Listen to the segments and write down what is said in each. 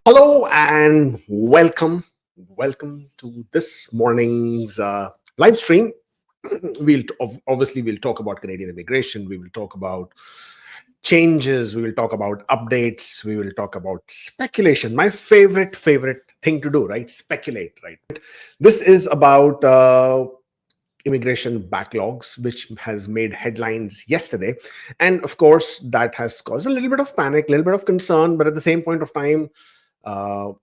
Hello and welcome to this morning's live stream. We'll talk about Canadian immigration. We will talk about changes. We will talk about updates. We will talk about speculation. My favorite thing to do, right? Speculate, right? This is about immigration backlogs, which has made headlines yesterday, and of course that has caused a little bit of panic, a little bit of concern, but at the same point of time. Uh,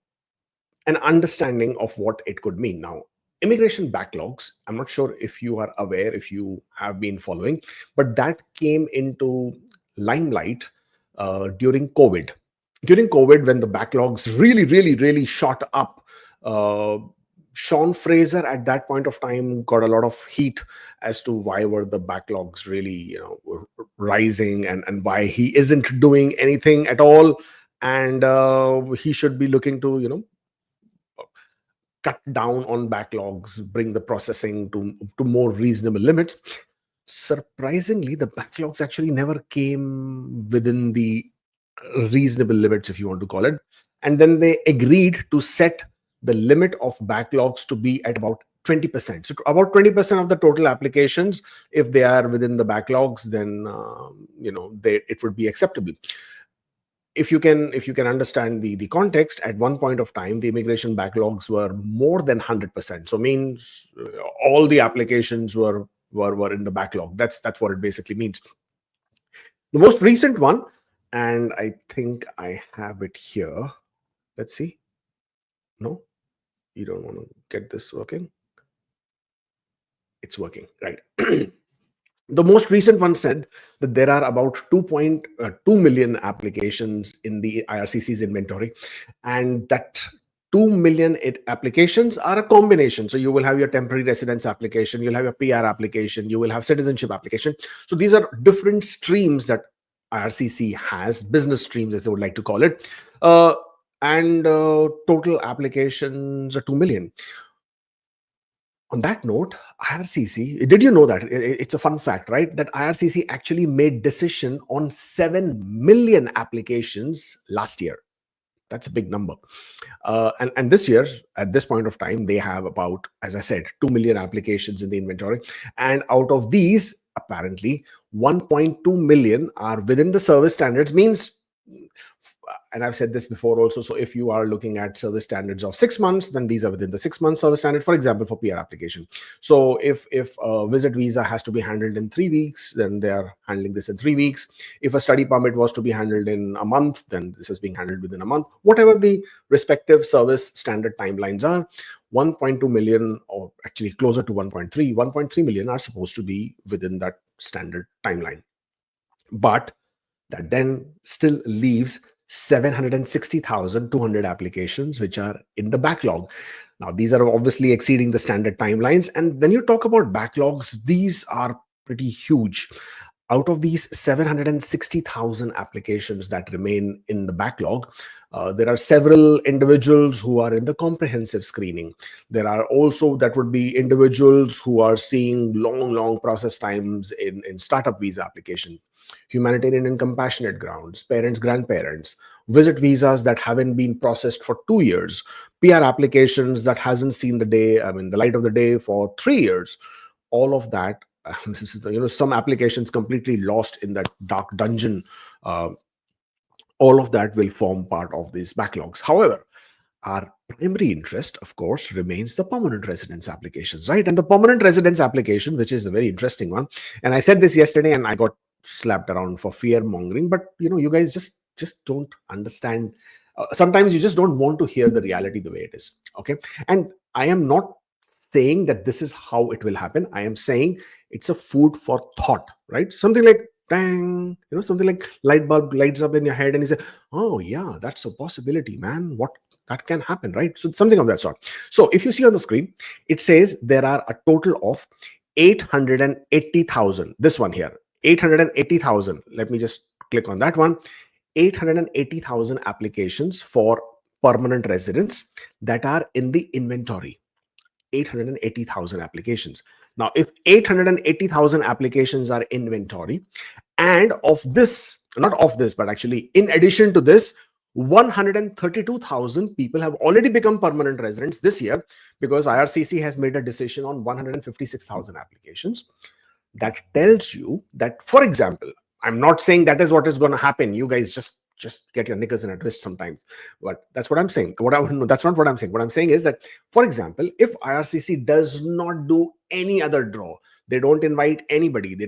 an understanding of what it could mean. Now, immigration backlogs, I'm not sure if you are aware, if you have been following, but that came into limelight during COVID. During COVID, when the backlogs really shot up, uh, Sean Fraser at that point of time got a lot of heat as to why were the backlogs really, were rising, and why he isn't doing anything at all, and he should be looking to, cut down on backlogs, bring the processing to more reasonable limits. Surprisingly, the backlogs actually never came within the reasonable limits, if you want to call it. And then they agreed to set the limit of backlogs to be at about 20%. So about 20% of the total applications, if they are within the backlogs, then it would be acceptable. If you can understand the context, at one point of time the immigration backlogs were more than 100%, so means all the applications were in the backlog. That's what it basically means. The most recent one, and I think I have it here. Let's see. No, you don't want to get this working. It's working, right? The most recent one said that there are about 2.2 million applications in the IRCC's inventory, and that 2 million applications are a combination. So you will have your temporary residence application, you'll have your PR application, you will have citizenship application. So these are different streams that IRCC has, business streams as they would like to call it, and total applications are 2 million. On that note, IRCC, did you know that? It's a fun fact, right? That IRCC actually made decision on 7 million applications last year. That's a big number. And this year, at this point of time, they have about, as I said, 2 million applications in the inventory. And out of these, apparently, 1.2 million are within the service standards, means, and I've said this before also, so if you are looking at service standards of 6 months, then these are within the 6 month service standard, for example, for PR application. So if a visit visa has to be handled in 3 weeks, then they are handling this in 3 weeks. If a study permit was to be handled in a month, then this is being handled within a month. Whatever the respective service standard timelines are, 1.2 million, or actually closer to 1.3 million are supposed to be within that standard timeline. But that then still leaves 760,200 applications which are in the backlog. Now, these are obviously exceeding the standard timelines. And when you talk about backlogs, these are pretty huge. Out of these 760,000 applications that remain in the backlog, there are several individuals who are in the comprehensive screening. There are also, that would be individuals who are seeing long process times in startup visa application, humanitarian and compassionate grounds, parents, grandparents, visit visas that haven't been processed for 2 years, PR applications that hasn't seen the light of the day for 3 years. All of that, this is, some applications completely lost in that dark dungeon. Uh, all of that will form part of these backlogs. However, our primary interest, of course, remains the permanent residence applications, right? And the permanent residence application, which is a very interesting one. And I said this yesterday and I got slapped around for fear mongering, but you guys just don't understand. Sometimes you just don't want to hear the reality the way it is. Okay. And I am not saying that this is how it will happen. I am saying it's a food for thought, right? Something like, dang, something like light bulb lights up in your head and you say, oh yeah, that's a possibility, man. What that can happen, right? So something of that sort. So if you see on the screen, it says there are a total of 880,000. This one here, 880,000. Let me just click on that one. 880,000 applications for permanent residents that are in the inventory. 880,000 applications. Now, if 880,000 applications are inventory, and of this, not of this, but actually in addition to this, 132,000 people have already become permanent residents this year because IRCC has made a decision on 156,000 applications. That tells you that, for example, I'm not saying that is what is going to happen. You guys just get your knickers in a twist sometimes, but that's what I'm saying. No, that's not what I'm saying. What I'm saying is that, for example, if IRCC does not do any other draw, they don't invite anybody, they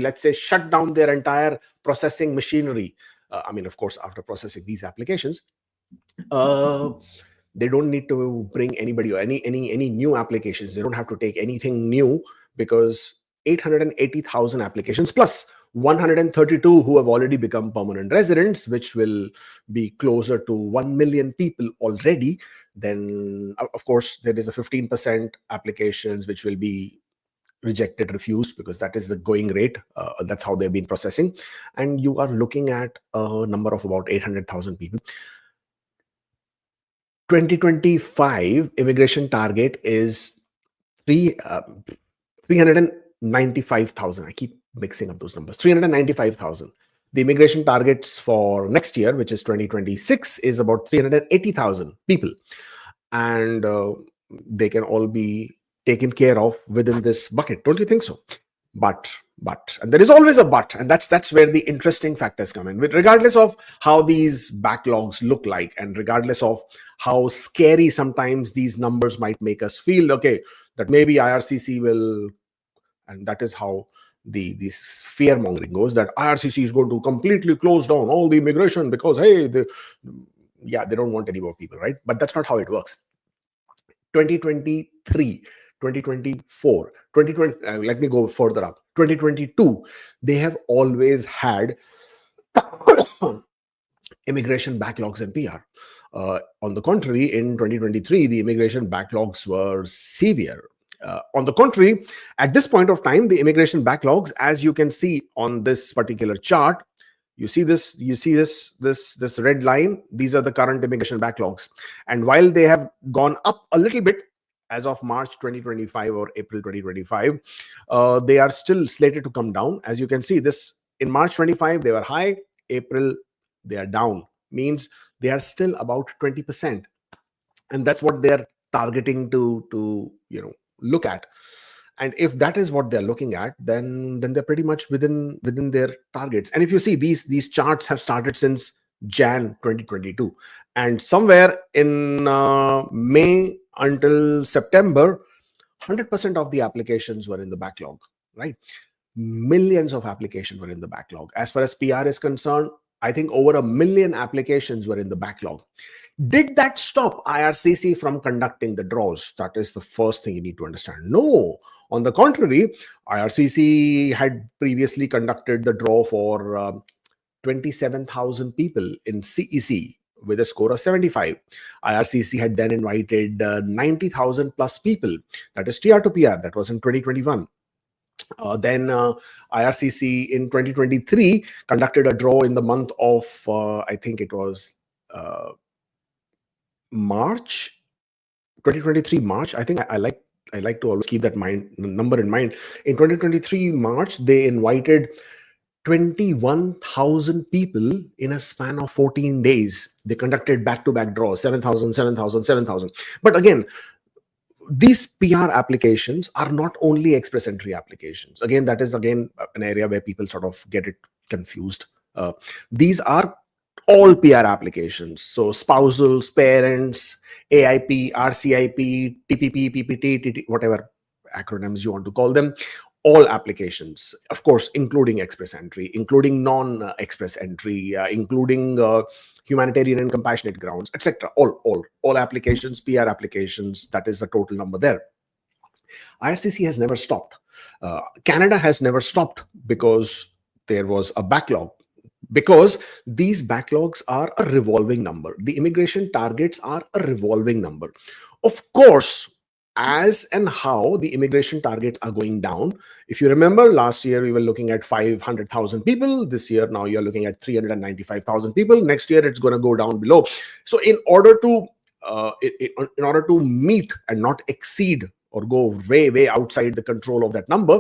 let's say shut down their entire processing machinery. I mean, of course, after processing these applications, they don't need to bring anybody or any new applications. They don't have to take anything new, because 880,000 applications plus 132 who have already become permanent residents, which will be closer to 1 million people already. Then of course there is a 15% applications which will be rejected, refused, because that is the going rate. That's how they've been processing. And you are looking at a number of about 800,000 people. 2025 immigration target is 395,000. I keep mixing up those numbers. 395,000. The immigration targets for next year, which is 2026, is about 380,000 people. And they can all be taken care of within this bucket. Don't you think so? But and there is always a but, and that's where the interesting factors come in. Regardless of how these backlogs look like, and regardless of how scary sometimes these numbers might make us feel, okay, that maybe IRCC will, and that is how this fear mongering goes, that IRCC is going to completely close down all the immigration because, hey, they don't want any more people, right? But that's not how it works. 2023, 2024, 2020, let me go further up. 2022, they have always had immigration backlogs and PR. On the contrary, in 2023, the immigration backlogs were severe. On the contrary, at this point of time, the immigration backlogs, as you can see on this particular chart, you see this red line. These are the current immigration backlogs. And while they have gone up a little bit as of March 2025 or April 2025, they are still slated to come down. As you can see, this in March 25, they were high. April, they are down. Means they are still about 20%. And that's what they're targeting to look at. And if that is what they're looking at, then they're pretty much within their targets. And if you see, these charts have started since Jan 2022, and somewhere in May until September, 100% of the applications were in the backlog, right? Millions of applications were in the backlog. As far as PR is concerned, I think over 1 million applications were in the backlog. Did that stop IRCC from conducting the draws? That is the first thing you need to understand. No. On the contrary, IRCC had previously conducted the draw for 27,000 people in CEC with a score of 75. IRCC had then invited 90,000 plus people, that is TR to PR. That was in 2021. Then IRCC in 2023 conducted a draw in the month of, I think it was March 2023. March. I think I like to always keep that number in mind. In 2023 March, they invited 21,000 people in a span of 14 days. They conducted back-to-back draws, 7,000, 7,000, 7,000. But again, these PR applications are not only express entry applications. Again, that is an area where people sort of get it confused. These are all PR applications. So spousals, parents, AIP, RCIP, TPP, PPT, TT, whatever acronyms you want to call them, all applications, of course, including express entry, including non-express entry, including humanitarian and compassionate grounds, etc. All applications, PR applications, that is the total number there. IRCC has never stopped. Canada has never stopped because there was a backlog. Because these backlogs are a revolving number. The immigration targets are a revolving number. Of course, as and how the immigration targets are going down. If you remember, last year we were looking at 500,000 people. This year, now you're looking at 395,000 people. Next year, it's going to go down below. So in order to meet and not exceed or go way outside the control of that number,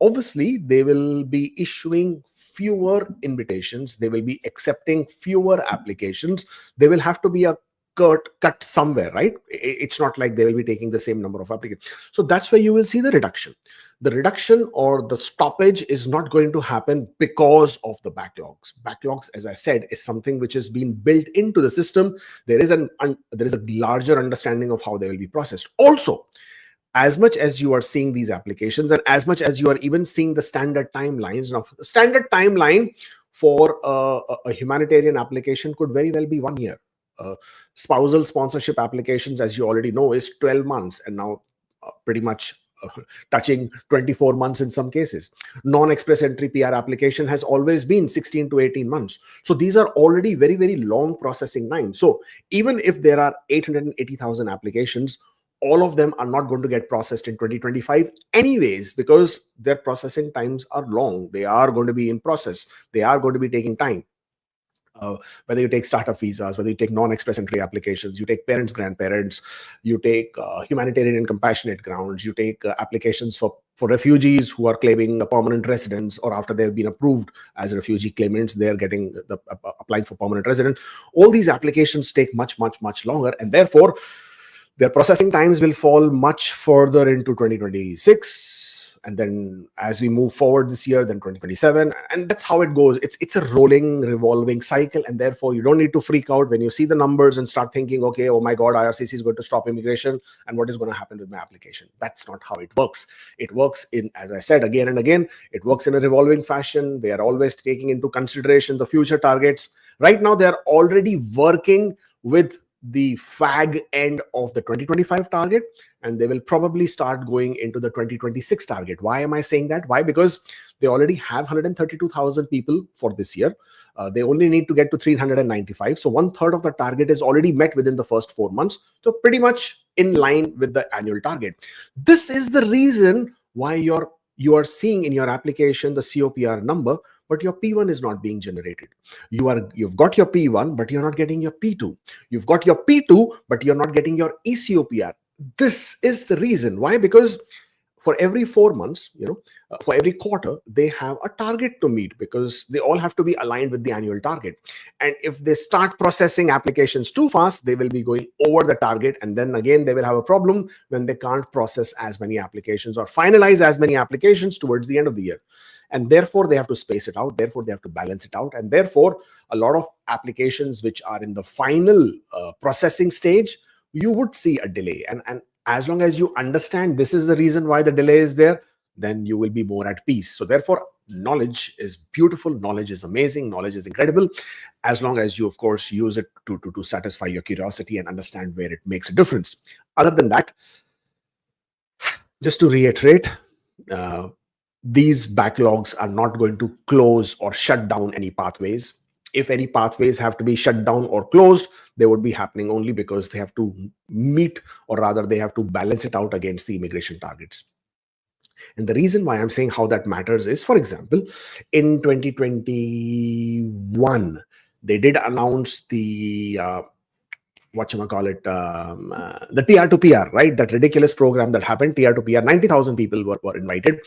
obviously they will be issuing fewer invitations, they will be accepting fewer applications. There will have to be a cut somewhere, right? It's not like they will be taking the same number of applicants. So that's where you will see the reduction. The reduction or the stoppage is not going to happen because of the backlogs. Backlogs, as I said, is something which has been built into the system. There is a larger understanding of how they will be processed. Also, as much as you are seeing these applications and as much as you are even seeing the standard timelines, now standard timeline for a humanitarian application could very well be 1 year. Spousal sponsorship applications, as you already know, is 12 months, and now pretty much touching 24 months in some cases. Non-express entry PR application has always been 16 to 18 months. So these are already very, very long processing times. So even if there are 880,000 applications, all of them are not going to get processed in 2025 anyways, because their processing times are long. They are going to be in process. They are going to be taking time. Whether you take startup visas, whether you take non-express entry applications, you take parents, grandparents, you take humanitarian and compassionate grounds, you take applications for refugees who are claiming a permanent residence, or after they've been approved as refugee claimants, they're getting applying for permanent residence. All these applications take much, much, much longer, and therefore their processing times will fall much further into 2026. And then as we move forward this year, then 2027. And that's how it goes. It's a rolling, revolving cycle. And therefore, you don't need to freak out when you see the numbers and start thinking, okay, oh my God, IRCC is going to stop immigration. And what is going to happen with my application? That's not how it works. It works in, as I said again and again, it works in a revolving fashion. They are always taking into consideration the future targets. Right now, they are already working with the fag end of the 2025 target, and they will probably start going into the 2026 target. Why am I saying that? Why? Because they already have 132,000 people for this year. They only need to get to 395. So 1/3 of the target is already met within the first 4 months. So pretty much in line with the annual target. This is the reason why you are seeing in your application the COPR number, but your P1 is not being generated. You've got your P1, but you're not getting your P2. You've got your P2, but you're not getting your ECOPR. This is the reason why, because for every 4 months, for every quarter, they have a target to meet, because they all have to be aligned with the annual target. And if they start processing applications too fast, they will be going over the target. And then again, they will have a problem when they can't process as many applications or finalize as many applications towards the end of the year. And therefore, they have to space it out. Therefore, they have to balance it out. And therefore, a lot of applications which are in the final processing stage, you would see a delay. And as long as you understand this is the reason why the delay is there, then you will be more at peace. So therefore, knowledge is beautiful. Knowledge is amazing. Knowledge is incredible. As long as you, of course, use it to satisfy your curiosity and understand where it makes a difference. Other than that, just to reiterate, these backlogs are not going to close or shut down any pathways. If any pathways have to be shut down or closed, they would be happening only because they have to meet, or rather they have to balance it out against the immigration targets. And the reason why I'm saying how that matters is, for example, in 2021, they did announce the the TR to PR, right? That ridiculous program that happened, TR to PR, 90,000 people were invited.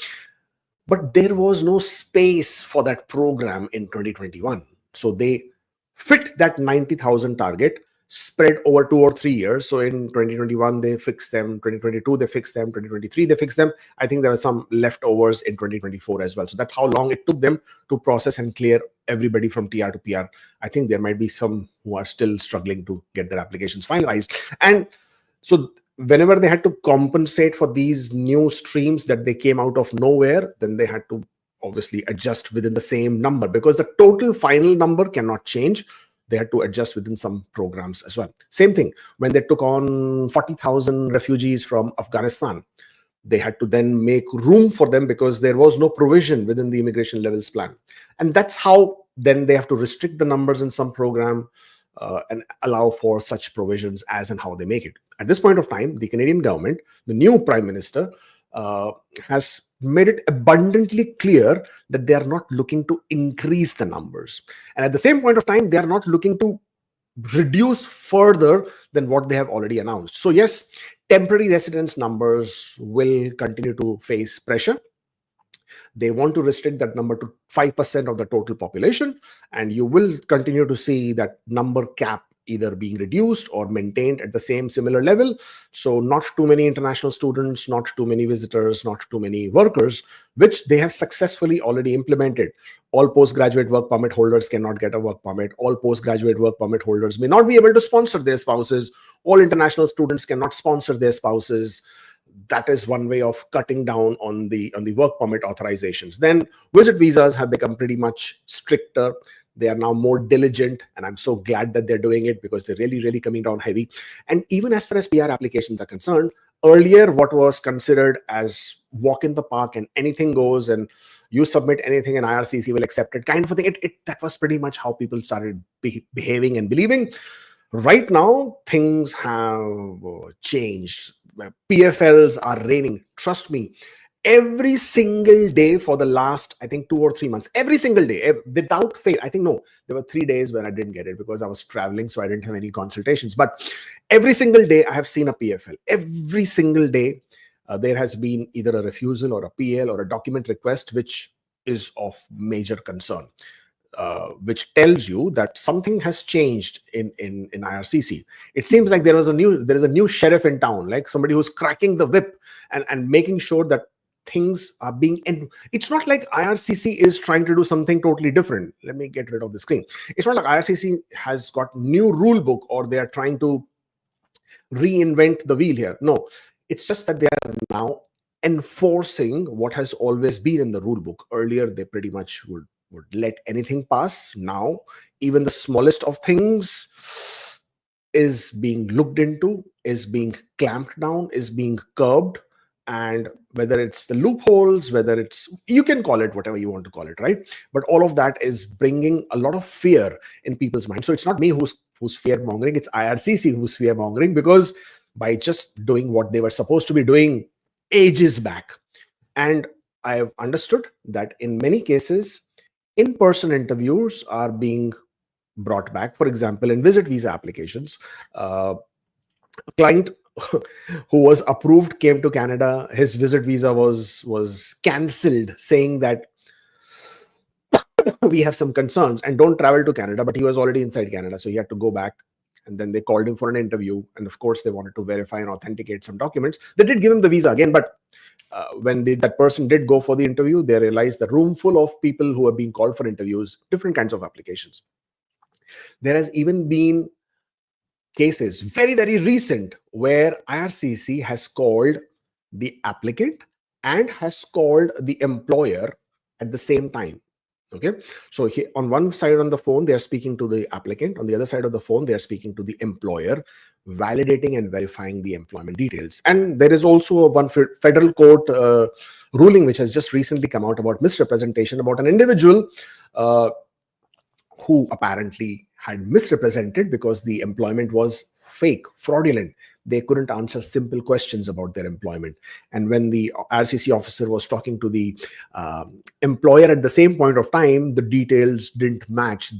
But there was no space for that program in 2021. So they fit that 90,000 target spread over 2 or 3 years. So in 2021, they fixed them. 2022, they fixed them. 2023, they fixed them. I think there were some leftovers in 2024 as well. So that's how long it took them to process and clear everybody from TR to PR. I think there might be some who are still struggling to get their applications finalized. And so whenever they had to compensate for these new streams that they came out of nowhere, then they had to obviously adjust within the same number, because the total final number cannot change. They had to adjust within some programs as well. Same thing when they took on 40,000 refugees from Afghanistan. They had to then make room for them because there was no provision within the immigration levels plan. And that's how then they have to restrict the numbers in some program and allow for such provisions as and how they make it. At this point of time, the Canadian government, the new Prime Minister, has made it abundantly clear that they are not looking to increase the numbers. And at the same point of time, they are not looking to reduce further than what they have already announced. So yes, temporary residence numbers will continue to face pressure. They want to restrict that number to 5% of the total population, and you will continue to see that number cap either being reduced or maintained at the same similar level. So not too many international students, not too many visitors, not too many workers, which they have successfully already implemented. All postgraduate work permit holders cannot get a work permit. All postgraduate work permit holders may not be able to sponsor their spouses. All international students cannot sponsor their spouses. That is one way of cutting down on the work permit authorizations. Then visit visas have become pretty much stricter. They are now more diligent, and I'm so glad that they're doing it, because they're really coming down heavy. And even as far as PR applications are concerned, earlier what was considered as walk in the park and anything goes, and you submit anything and IRCC will accept it kind of a thing, that was pretty much how people started behaving and believing. Right now, things have changed. PFLs are raining. Trust me, every single day for the last, I think, 2 or 3 months, every single day, without fail. I think, no, there were 3 days when I didn't get it because I was traveling, so I didn't have any consultations. But every single day, I have seen a PFL. Every single day, there has been either a refusal or a PL or a document request, which is of major concern. Which tells you that something has changed in IRCC. It seems like there is a new sheriff in town, like somebody who's cracking the whip and making sure that things are being. And it's not like IRCC is trying to do something totally different. Let me get rid of the screen. It's not like IRCC has got new rule book or they are trying to reinvent the wheel here. No, it's just that they are now enforcing what has always been in the rule book. Earlier, they pretty much would let anything pass. Now, even the smallest of things is being looked into, is being clamped down, is being curbed. And whether it's the loopholes, whether it's, you can call it whatever you want to call it, right? But all of that is bringing a lot of fear in people's minds. So it's not me who's fear mongering, it's IRCC who's fear mongering, because by just doing what they were supposed to be doing ages back. And I have understood that in many cases, in-person interviews are being brought back. For example, in visit visa applications, a client who was approved came to Canada. His visit visa was cancelled, saying that we have some concerns and don't travel to Canada. But he was already inside Canada, so he had to go back. And then they called him for an interview, and of course they wanted to verify and authenticate some documents. They did give him the visa again, but when that person did go for the interview, they realized the room full of people who have been called for interviews, different kinds of applications. There has even been cases, very recent, where IRCC has called the applicant and has called the employer at the same time. Okay, so on one side on the phone, they are speaking to the applicant. On the other side of the phone, they are speaking to the employer, validating and verifying the employment details. And there is also one federal court ruling which has just recently come out about misrepresentation about an individual who apparently had misrepresented because the employment was fake, fraudulent. They couldn't answer simple questions about their employment. And when the RCC officer was talking to the employer at the same point of time, the details didn't match,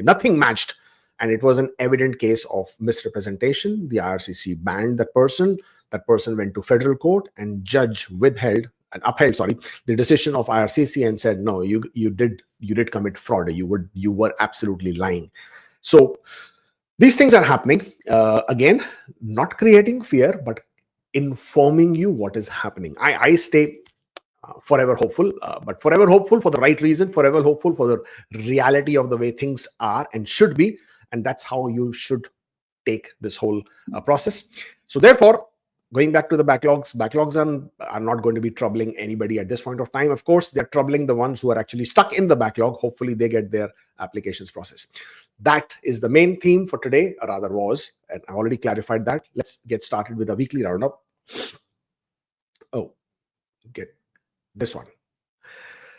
nothing matched. And it was an evident case of misrepresentation. The IRCC banned that person. That person went to federal court, and judge upheld the decision of IRCC and said, no, you did commit fraud. You were absolutely lying. So these things are happening. Again, not creating fear, but informing you what is happening. I stay forever hopeful, but forever hopeful for the right reason, forever hopeful for the reality of the way things are and should be. And that's how you should take this whole process. So therefore, going back to the backlogs are not going to be troubling anybody at this point of time. Of course, they're troubling the ones who are actually stuck in the backlog. Hopefully, they get their applications processed. That is the main theme for today, or rather was, and I already clarified that. Let's get started with a weekly roundup. Oh, get this one.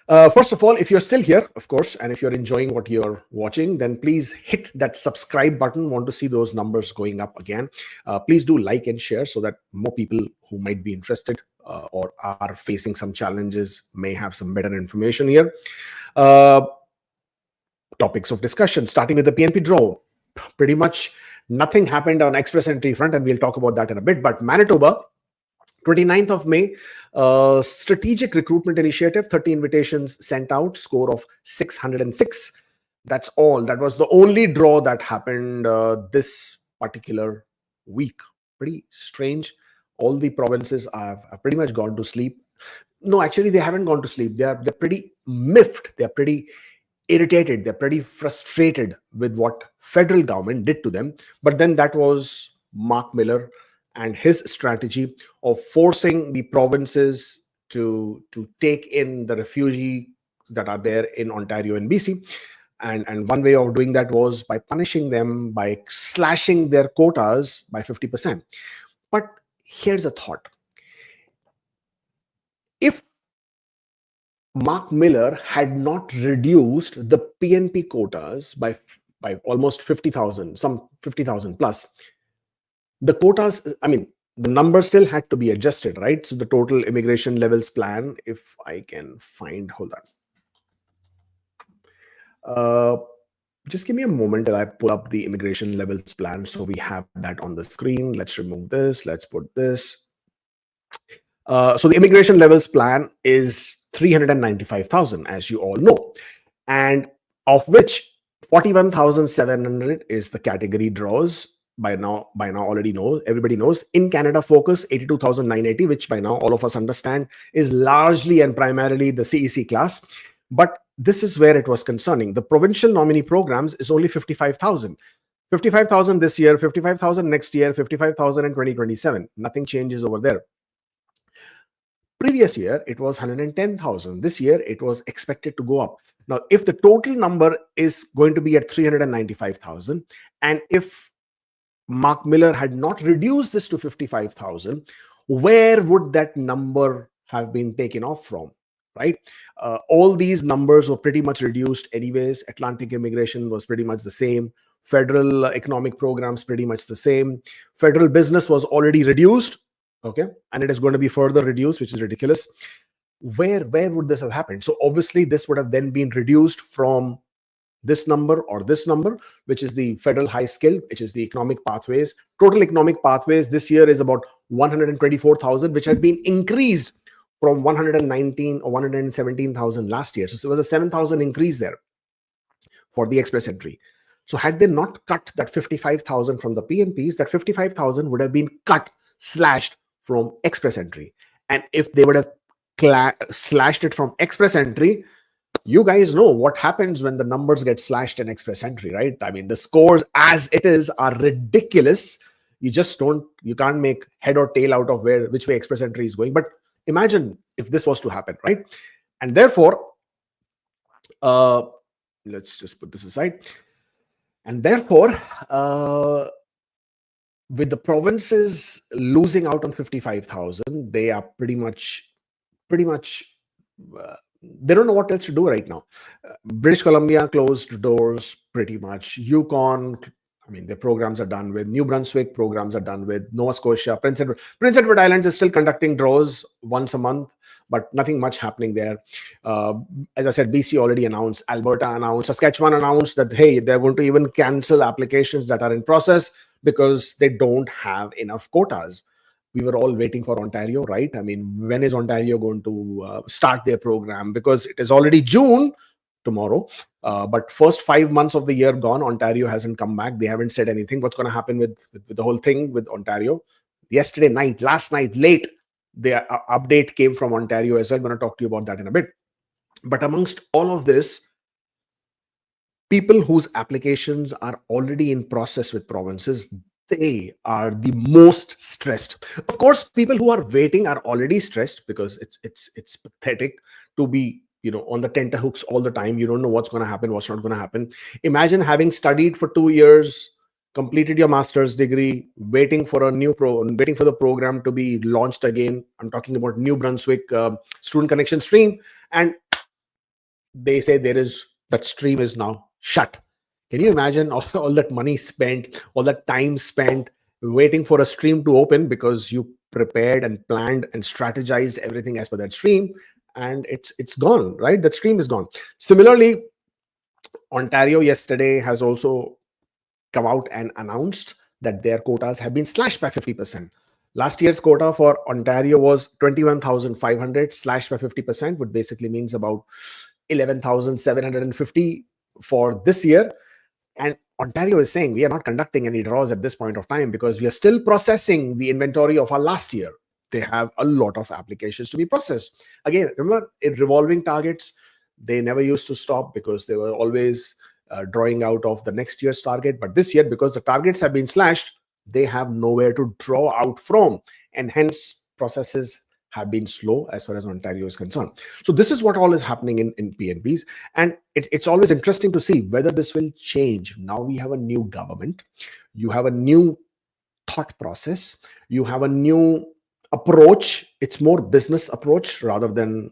First of all, if you're still here, of course, and if you're enjoying what you're watching, then please hit that subscribe button. Want to see those numbers going up again. Please do like and share so that more people who might be interested or are facing some challenges may have some better information here. Topics of discussion, starting with the PNP draw. Pretty much nothing happened on express entry front, and we'll talk about that in a bit. But Manitoba, 29th of May, strategic recruitment initiative, 30 invitations sent out, score of 606. That's all. That was the only draw that happened this particular week. Pretty strange. All the provinces have pretty much gone to sleep. No, actually, they haven't gone to sleep. They're pretty miffed. They're pretty irritated. They're pretty frustrated with what federal government did to them. But then that was Mark Miller and his strategy of forcing the provinces to take in the refugees that are there in Ontario and BC. And one way of doing that was by punishing them, by slashing their quotas by 50%. But here's a thought. If Mark Miller had not reduced the PNP quotas by almost 50,000, some 50,000 plus, the quotas, I mean, the number still had to be adjusted, right? So the total immigration levels plan, if I can find, hold on. Just give me a moment till I pull up the immigration levels plan. So we have that on the screen. Let's remove this. Let's put this. So the immigration levels plan is 395,000, as you all know, and of which 41,700 is the category draws. By now already knows, everybody knows. In Canada Focus, 82,980, which by now all of us understand is largely and primarily the CEC class. But this is where it was concerning. The provincial nominee programs is only 55,000. 55,000 this year, 55,000 next year, 55,000 in 2027. Nothing changes over there. Previous year, it was 110,000. This year, it was expected to go up. Now, if the total number is going to be at 395,000, and if Mark Miller had not reduced this to 55,000, where would that number have been taken off from, right? All these numbers were pretty much reduced anyways. Atlantic immigration was pretty much the same. Federal economic programs pretty much the same. Federal business was already reduced. Okay, and it is going to be further reduced, which is ridiculous. Where would this have happened? So obviously this would have then been reduced from this number or this number, which is the federal high skill, which is the economic pathways. Total economic pathways this year is about 124,000, which had been increased from 119 or 117,000 last year. So it was a 7,000 increase there for the express entry. So had they not cut that 55,000 from the PNPs, that 55,000 would have been cut, slashed from express entry. And if they would have slashed it from express entry, you guys know what happens when the numbers get slashed in express entry, right? I mean, the scores as it is are ridiculous. You can't make head or tail out of which way express entry is going. But imagine if this was to happen, right? And therefore, let's just put this aside. And therefore, with the provinces losing out on 55,000, they are pretty much, they don't know what else to do right now. British Columbia closed doors pretty much. Yukon, I mean, their programs are done with. New Brunswick programs are done with. Nova Scotia, Prince Edward Islands is still conducting draws once a month, but nothing much happening there. As I said, BC already announced, Alberta announced, Saskatchewan announced that, hey, they're going to even cancel applications that are in process because they don't have enough quotas. We were all waiting for Ontario, right? I mean, when is Ontario going to start their program? Because it is already June tomorrow. But first 5 months of the year gone, Ontario hasn't come back. They haven't said anything. What's going to happen with the whole thing with Ontario? Last night, late, the update came from Ontario as well. I'm going to talk to you about that in a bit. But amongst all of this, people whose applications are already in process with provinces, they are the most stressed. Of course, people who are waiting are already stressed because it's pathetic to be on the tenterhooks all the time. You don't know what's going to happen, what's not going to happen. Imagine having studied for 2 years, completed your master's degree, waiting for the program to be launched again. I'm talking about New Brunswick Student Connection stream, and they say that stream is now shut. Can you imagine all that money spent, all that time spent waiting for a stream to open because you prepared and planned and strategized everything as per that stream, and it's gone, right? That stream is gone. Similarly, Ontario yesterday has also come out and announced that their quotas have been slashed by 50%. Last year's quota for Ontario was 21,500 slashed by 50%, which basically means about 11,750 for this year. And Ontario is saying we are not conducting any draws at this point of time because we are still processing the inventory of our last year. They have a lot of applications to be processed. Again, remember, in revolving targets, they never used to stop because they were always drawing out of the next year's target. But this year, because the targets have been slashed, they have nowhere to draw out from. And hence, processes have been slow as far as Ontario is concerned. So this is what all is happening in PNBs. And it's always interesting to see whether this will change. Now we have a new government. You have a new thought process. You have a new approach. It's more business approach rather than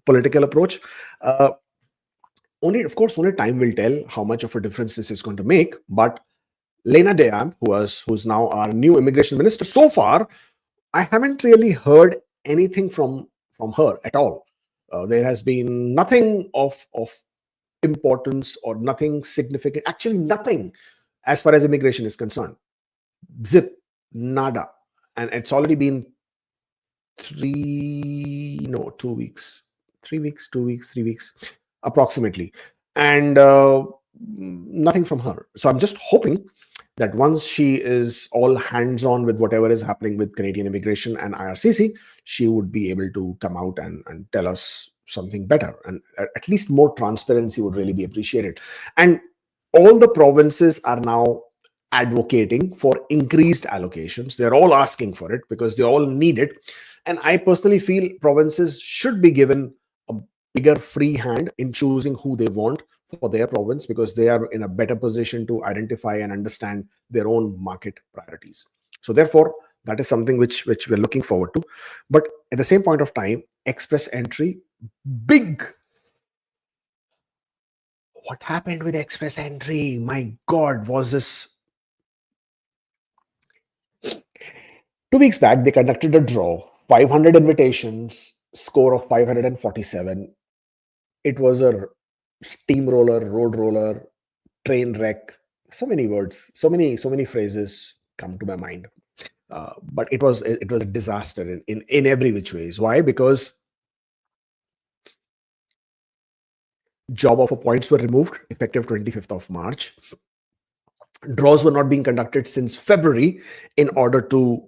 political approach. Uh, of course, only time will tell how much of a difference this is going to make. But Lena Deyam, who's now our new immigration minister, so far I haven't really heard anything from her at all. There has been nothing of importance or nothing significant. Actually, nothing as far as immigration is concerned. Zip, nada, and it's already been 2 weeks, 3 weeks, 2 weeks, 3 weeks, approximately, and nothing from her. So I'm just hoping that once she is all hands on with whatever is happening with Canadian immigration and IRCC, she would be able to come out and tell us something better. And at least more transparency would really be appreciated. And all the provinces are now advocating for increased allocations. They're all asking for it because they all need it. And I personally feel provinces should be given a bigger free hand in choosing who they want for their province because they are in a better position to identify and understand their own market priorities. So therefore, that is something which we're looking forward to. But at the same point of time, express entry, big. What happened with express entry? My God, was this 2 weeks back? They conducted a draw, 500 invitations, score of 547. It was a steamroller, road roller, train wreck. So many words, so many phrases come to my mind. But it was a disaster in every which ways. Why? Because job offer points were removed effective 25th of March. Draws were not being conducted since February in order to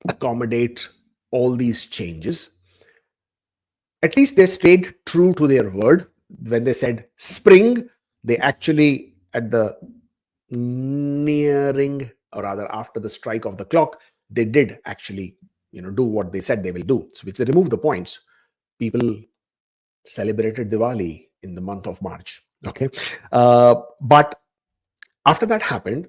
accommodate all these changes. At least they stayed true to their word. When they said spring, they actually, at the nearing, or rather after the strike of the clock, they did actually do what they said they will do. So which they removed the points. People celebrated Diwali in the month of March. Okay. But after that happened,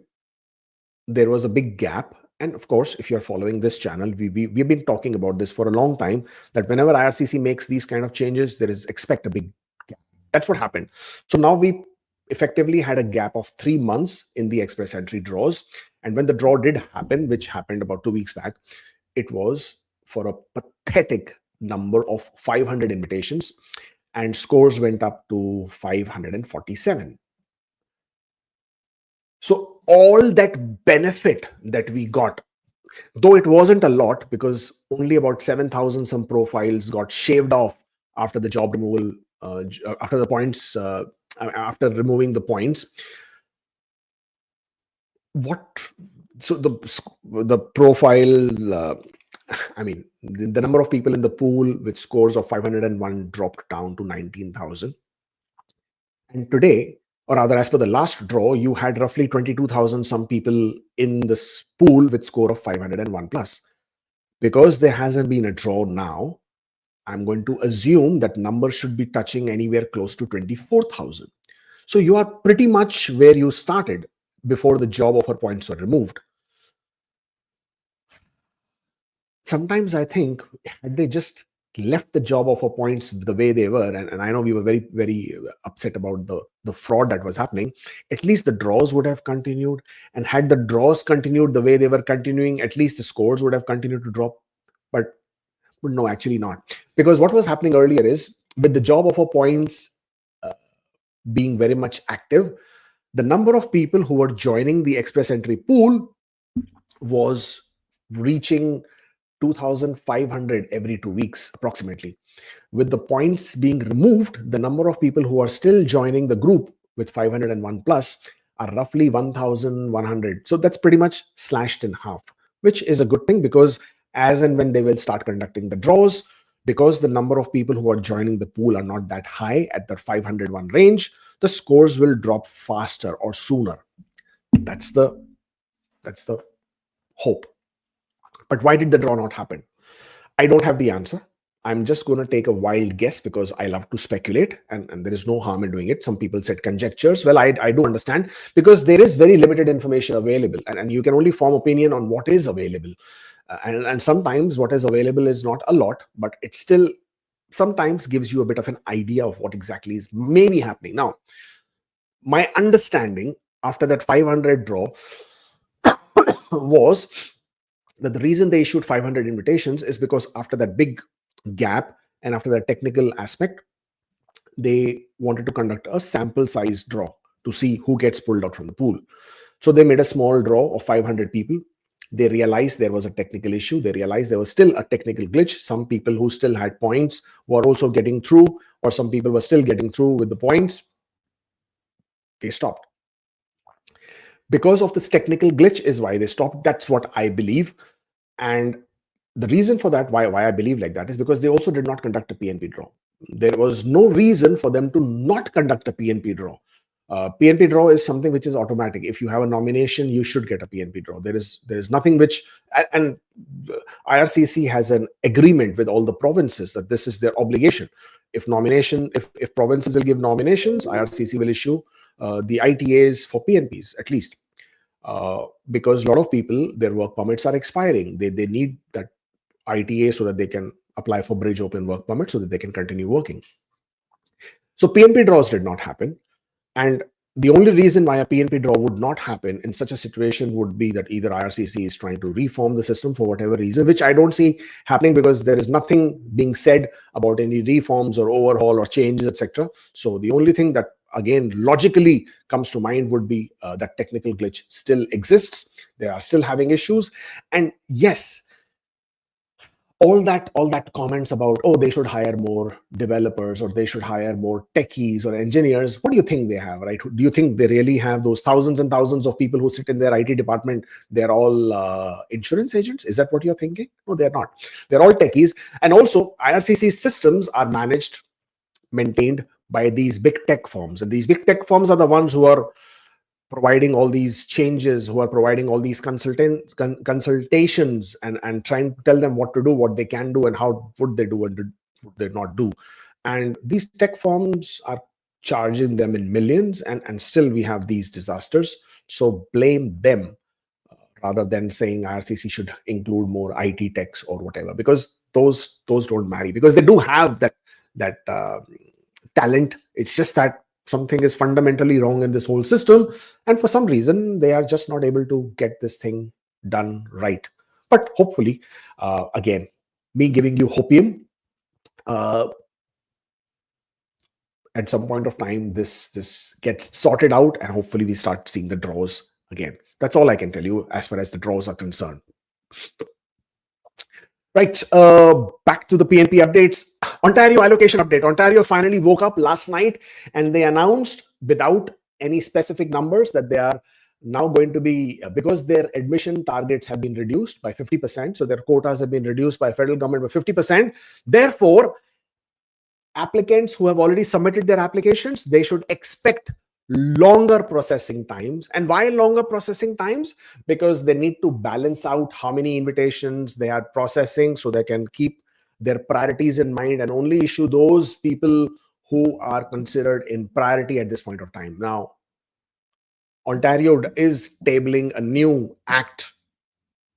there was a big gap. And of course, if you're following this channel, we've been talking about this for a long time, that whenever IRCC makes these kind of changes, expect a big gap. That's what happened. So now we effectively had a gap of 3 months in the express entry draws. And when the draw did happen, which happened about 2 weeks back, it was for a pathetic number of 500 invitations, and scores went up to 547. So all that benefit that we got, though it wasn't a lot because only about 7,000 some profiles got shaved off after the job removal, after the points, after removing the points. The profile, I mean, the number of people in the pool with scores of 501 dropped down to 19,000. And today, or rather, as per the last draw, you had roughly 22,000 some people in this pool with score of 501 plus. Because there hasn't been a draw now, I'm going to assume that number should be touching anywhere close to 24,000. So you are pretty much where you started before the job offer points were removed. Sometimes I think, had they just left the job offer points the way they were, and I know we were very, very upset about the fraud that was happening, at least the draws would have continued. And had the draws continued the way they were continuing, at least the scores would have continued to drop. But no, actually not. Because what was happening earlier is, with the job offer points being very much active, the number of people who were joining the express entry pool was reaching 2,500 every 2 weeks approximately. With the points being removed, the number of people who are still joining the group with 501 plus are roughly 1,100. So that's pretty much slashed in half, which is a good thing, because as and when they will start conducting the draws, because the number of people who are joining the pool are not that high at the 501 range, the scores will drop faster or sooner. That's the hope. But why did the draw not happen? I don't have the answer. I'm just going to take a wild guess because I love to speculate, and there is no harm in doing it. Some people said conjectures. Well, I do understand, because there is very limited information available, and you can only form opinion on what is available. And sometimes what is available is not a lot, but it still sometimes gives you a bit of an idea of what exactly is maybe happening. Now, my understanding after that 500 draw was that the reason they issued 500 invitations is because after that big gap and after that technical aspect, they wanted to conduct a sample size draw to see who gets pulled out from the pool. So they made a small draw of 500 people. They realized there was a technical issue. They realized there was still a technical glitch. Some people who still had points were also getting through, or some people were still getting through with the points. They stopped. Because of this technical glitch is why they stopped. That's what I believe. And the reason for that, why I believe like that, is because they also did not conduct a PNP draw. There was no reason for them to not conduct a PNP draw. PNP draw is something which is automatic. If you have a nomination, you should get a PNP draw. There is nothing which, and IRCC has an agreement with all the provinces that this is their obligation. If provinces will give nominations, IRCC will issue the ITAs for PNPs at least. Because a lot of people, their work permits are expiring. They need that ITA so that they can apply for bridge open work permit so that they can continue working. So PNP draws did not happen. And the only reason why a PNP draw would not happen in such a situation would be that either IRCC is trying to reform the system for whatever reason, which I don't see happening, because there is nothing being said about any reforms or overhaul or changes, etc. So the only thing that again logically comes to mind would be that technical glitch still exists. They are still having issues. And yes, all that comments about, oh, they should hire more developers or they should hire more techies or engineers. What do you think they have, right? Do you think they really have those thousands and thousands of people who sit in their IT department? They're all insurance agents? Is that what you're thinking? No, they're not. They're all techies. And also IRCC systems are managed, maintained by these big tech firms. And these big tech firms are the ones who are providing all these changes, who are providing all these consultations and trying to tell them what to do, what they can do, and how would they do and would they not do. And these tech firms are charging them in millions, and still we have these disasters. So blame them rather than saying IRCC should include more IT techs or whatever, because those don't marry, because they do have that talent. It's just that something is fundamentally wrong in this whole system, and for some reason they are just not able to get this thing done right. But hopefully, again, me giving you hopium, at some point of time this gets sorted out, and hopefully we start seeing the draws again. That's all I can tell you as far as the draws are concerned. Right, back to the PNP updates. Ontario allocation update. Ontario finally woke up last night and they announced, without any specific numbers, that they are now going to be, because their admission targets have been reduced by 50%, so their quotas have been reduced by federal government by 50%. Therefore, applicants who have already submitted their applications, they should expect longer processing times. And why longer processing times? Because they need to balance out how many invitations they are processing so they can keep their priorities in mind and only issue those people who are considered in priority at this point of time. Now, Ontario is tabling a new act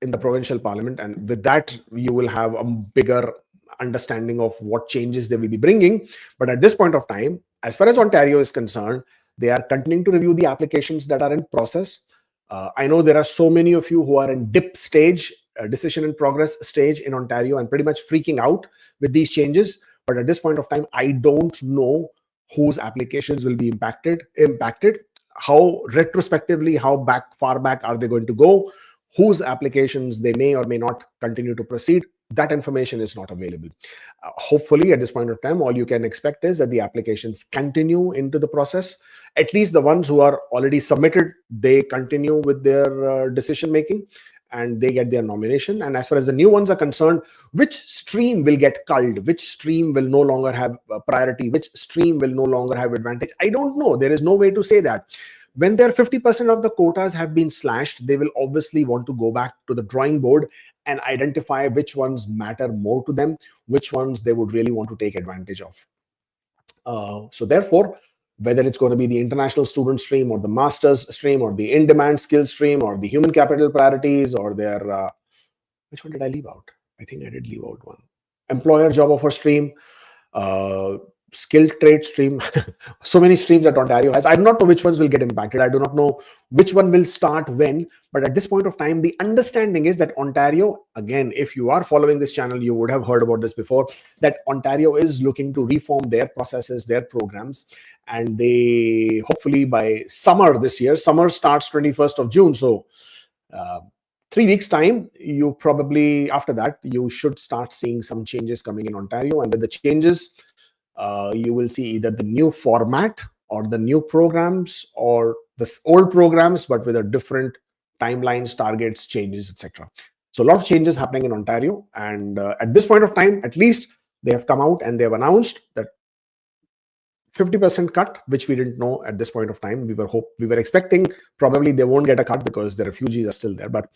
in the provincial parliament, and with that you will have a bigger understanding of what changes they will be bringing. But at this point of time, as far as Ontario is concerned, they are continuing to review the applications that are in process. I know there are so many of you who are in DIP stage, decision in progress stage in Ontario, and pretty much freaking out with these changes. But at this point of time, I don't know whose applications will be impacted, how retrospectively, how far back are they going to go, whose applications they may or may not continue to proceed, that information is not available. Hopefully, at this point of time, all you can expect is that the applications continue into the process. At least the ones who are already submitted, they continue with their decision making and they get their nomination. And as far as the new ones are concerned, which stream will get culled, which stream will no longer have priority, which stream will no longer have advantage, I don't know. There is no way to say that. When their 50% of the quotas have been slashed, they will obviously want to go back to the drawing board and identify which ones matter more to them, which ones they would really want to take advantage of. So therefore, whether it's going to be the international student stream or the master's stream or the in-demand skill stream or the human capital priorities or their, which one did I leave out? I think I did leave out one. Employer job offer stream, skilled trade stream. So many streams that Ontario has. I do not know which ones will get impacted. I do not know which one will start when. But at this point of time, the understanding is that Ontario, again, if you are following this channel, you would have heard about this before, that Ontario is looking to reform their processes, their programs. And they hopefully by summer this year, summer starts 21st of June. So 3 weeks time, you probably, after that, you should start seeing some changes coming in Ontario. And with the changes, you will see either the new format or the new programs or the old programs, but with a different timelines, targets, changes, etc. So a lot of changes happening in Ontario. And at this point of time, at least they have come out and they have announced that 50% cut, which we didn't know at this point of time. We were expecting probably they won't get a cut because the refugees are still there, but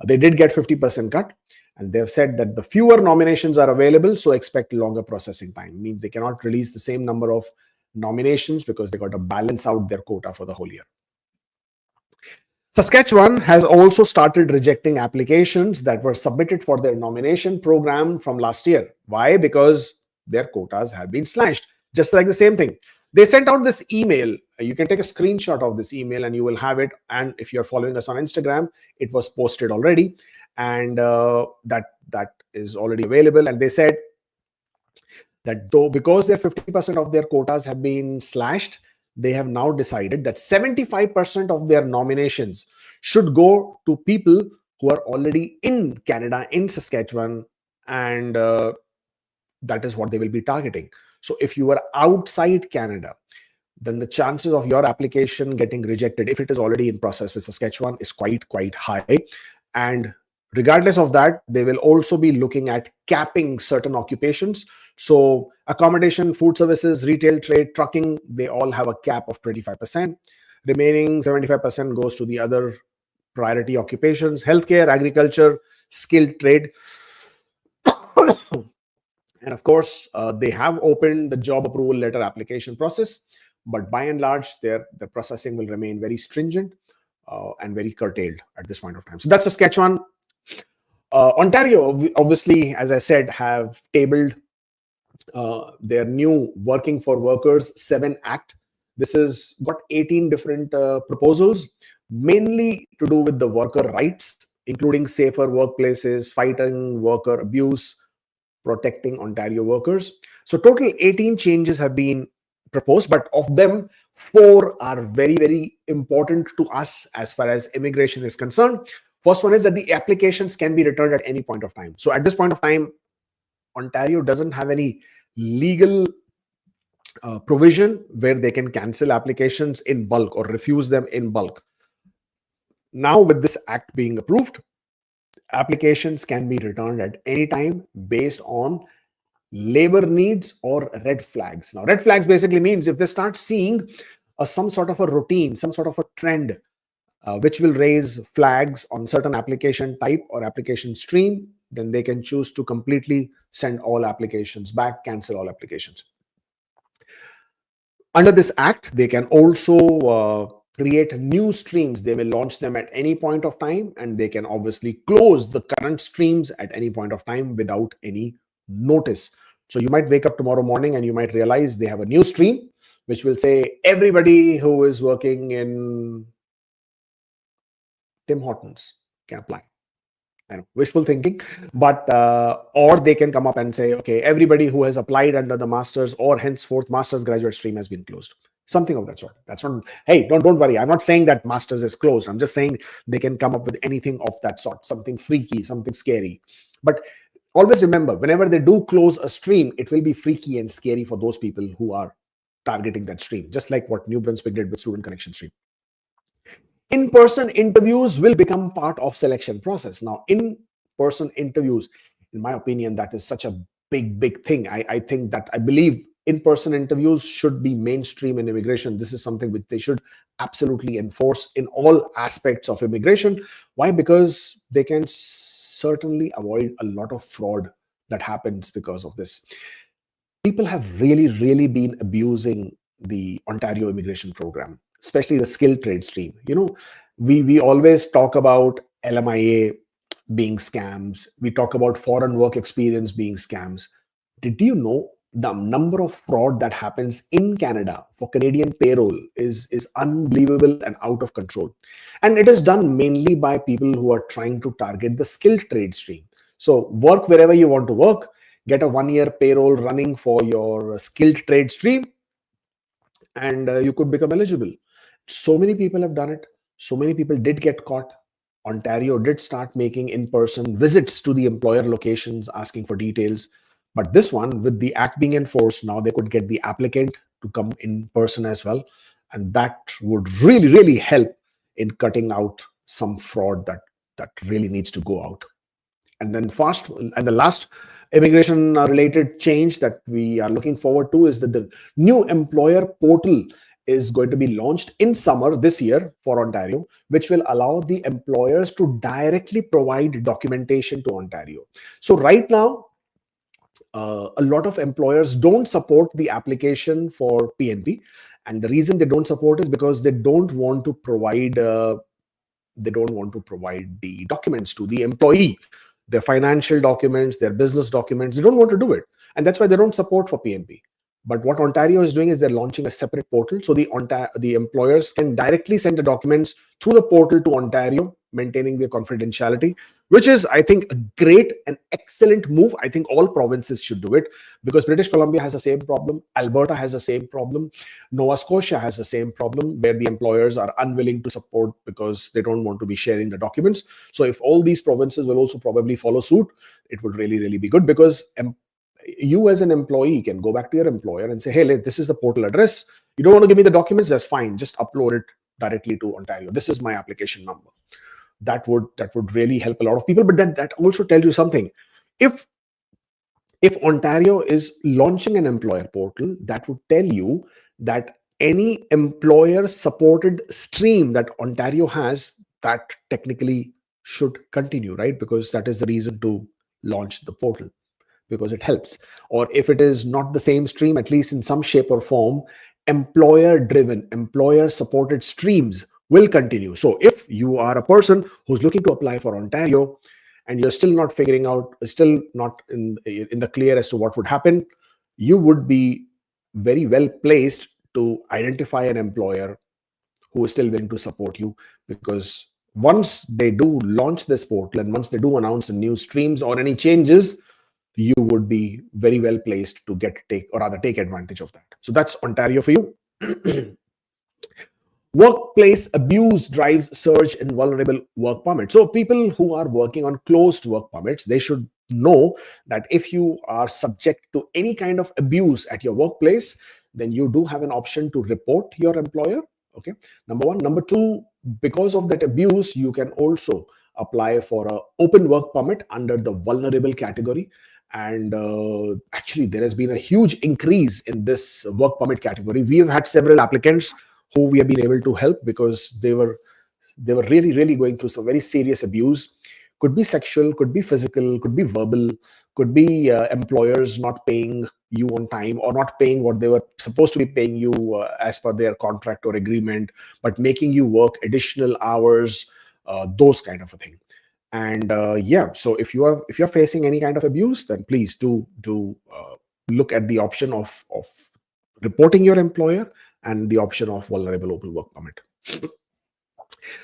they did get 50% cut. And they've said that the fewer nominations are available, so expect longer processing time. I mean, they cannot release the same number of nominations because they got to balance out their quota for the whole year. Saskatchewan has also started rejecting applications that were submitted for their nomination program from last year. Why? Because their quotas have been slashed. Just like the same thing. They sent out this email. You can take a screenshot of this email and you will have it. And if you're following us on Instagram, it was posted already. And that is already available. And they said that though because their 50% of their quotas have been slashed, they have now decided that 75% of their nominations should go to people who are already in Canada, in Saskatchewan, and that is what they will be targeting. So if you are outside Canada, then the chances of your application getting rejected, if it is already in process with Saskatchewan, is quite high. And regardless of that, they will also be looking at capping certain occupations. So accommodation, food services, retail, trade, trucking, they all have a cap of 25%. Remaining 75% goes to the other priority occupations, healthcare, agriculture, skilled trade. And of course, they have opened the job approval letter application process, but by and large, the processing will remain very stringent and very curtailed at this point of time. So that's Saskatchewan. Ontario, obviously, as I said, have tabled their new Working for Workers 7 Act. This has got 18 different proposals, mainly to do with the worker rights, including safer workplaces, fighting worker abuse, protecting Ontario workers. So total 18 changes have been proposed, but of them, 4 are very important to us as far as immigration is concerned. First one is that the applications can be returned at any point of time. So at this point of time, Ontario doesn't have any legal provision where they can cancel applications in bulk or refuse them in bulk. Now, with this act being approved, applications can be returned at any time based on labor needs or red flags. Now, red flags basically means if they start seeing some sort of a routine, some sort of a trend, which will raise flags on certain application type or application stream, then they can choose to completely send all applications back, cancel all applications. Under this act, they can also create new streams. They will launch them at any point of time, and they can obviously close the current streams at any point of time without any notice. So you might wake up tomorrow morning and you might realize they have a new stream which will say everybody who is working in Tim Hortons can apply. I know, wishful thinking, but or they can come up and say, okay, everybody who has applied under the master's or henceforth master's graduate stream has been closed. something of that sort. That's not, hey, don't worry, I'm not saying that masters is closed. I'm just saying they can come up with anything of that sort, something freaky, something scary. But always remember, whenever they do close a stream, it will be freaky and scary for those people who are targeting that stream, just like what New Brunswick did with Student Connection stream. In-person interviews will become part of selection process. Now, in-person interviews, in my opinion, that is such a big thing. I think that I believe in-person interviews should be mainstream in immigration. This is something which they should absolutely enforce in all aspects of immigration. Why? Because they can certainly avoid a lot of fraud that happens because of this. People have really been abusing the Ontario immigration program, especially the skilled trade stream. We always talk about LMIA being scams. We talk about foreign work experience being scams. Did you know the number of fraud that happens in Canada for Canadian payroll is unbelievable and out of control? And it is done mainly by people who are trying to target the skilled trade stream. So work wherever you want to work, get a 1-year payroll running for your skilled trade stream, and you could become eligible. So many people have done it. So many people did get caught. Ontario did start making in-person visits to the employer locations asking for details. But this one, with the act being enforced, now they could get the applicant to come in person as well. And that would really help in cutting out some fraud that really needs to go out. And then the last immigration related change that we are looking forward to is that the new employer portal is going to be launched in summer this year for Ontario, which will allow the employers to directly provide documentation to Ontario. So right now, a lot of employers don't support the application for PNP, and the reason they don't support is because they don't want to provide the documents to the employee, their financial documents, their business documents. They don't want to do it, and that's why they don't support for PNP. But what Ontario is doing is they're launching a separate portal, so the employers can directly send the documents through the portal to Ontario, maintaining their confidentiality, which is, I think, a great and excellent move. I think all provinces should do it, because British Columbia has the same problem, Alberta has the same problem, Nova Scotia has the same problem, where the employers are unwilling to support because they don't want to be sharing the documents. So if all these provinces will also probably follow suit, it would really be good, because you as an employee can go back to your employer and say, hey, this is the portal address. You don't want to give me the documents? That's fine. Just upload it directly to Ontario. This is my application number. That would really help a lot of people. But then that also tells you something. If Ontario is launching an employer portal, that would tell you that any employer supported stream that Ontario has, that technically should continue, right? Because that is the reason to launch the portal, because it helps. Or if it is not the same stream, at least in some shape or form, employer driven, employer supported streams will continue. So if you are a person who's looking to apply for Ontario and you're still not figuring out, still not in the clear as to what would happen, you would be very well placed to identify an employer who is still willing to support you. Because once they do launch this portal and once they do announce the new streams or any changes, you would be very well placed to take advantage of that. So that's Ontario for you. Workplace abuse drives surge in vulnerable work permits. So people who are working on closed work permits, they should know that if you are subject to any kind of abuse at your workplace, then you do have an option to report your employer. Okay, number one. Number two, because of that abuse, you can also apply for an open work permit under the vulnerable category. And actually, there has been a huge increase in this work permit category. We have had several applicants who we have been able to help because they were really going through some very serious abuse. Could be sexual, could be physical, could be verbal, could be employers not paying you on time or not paying what they were supposed to be paying you as per their contract or agreement, but making you work additional hours, those kind of a thing. And so if you're facing any kind of abuse, then please do look at the option of reporting your employer and the option of vulnerable open work permit.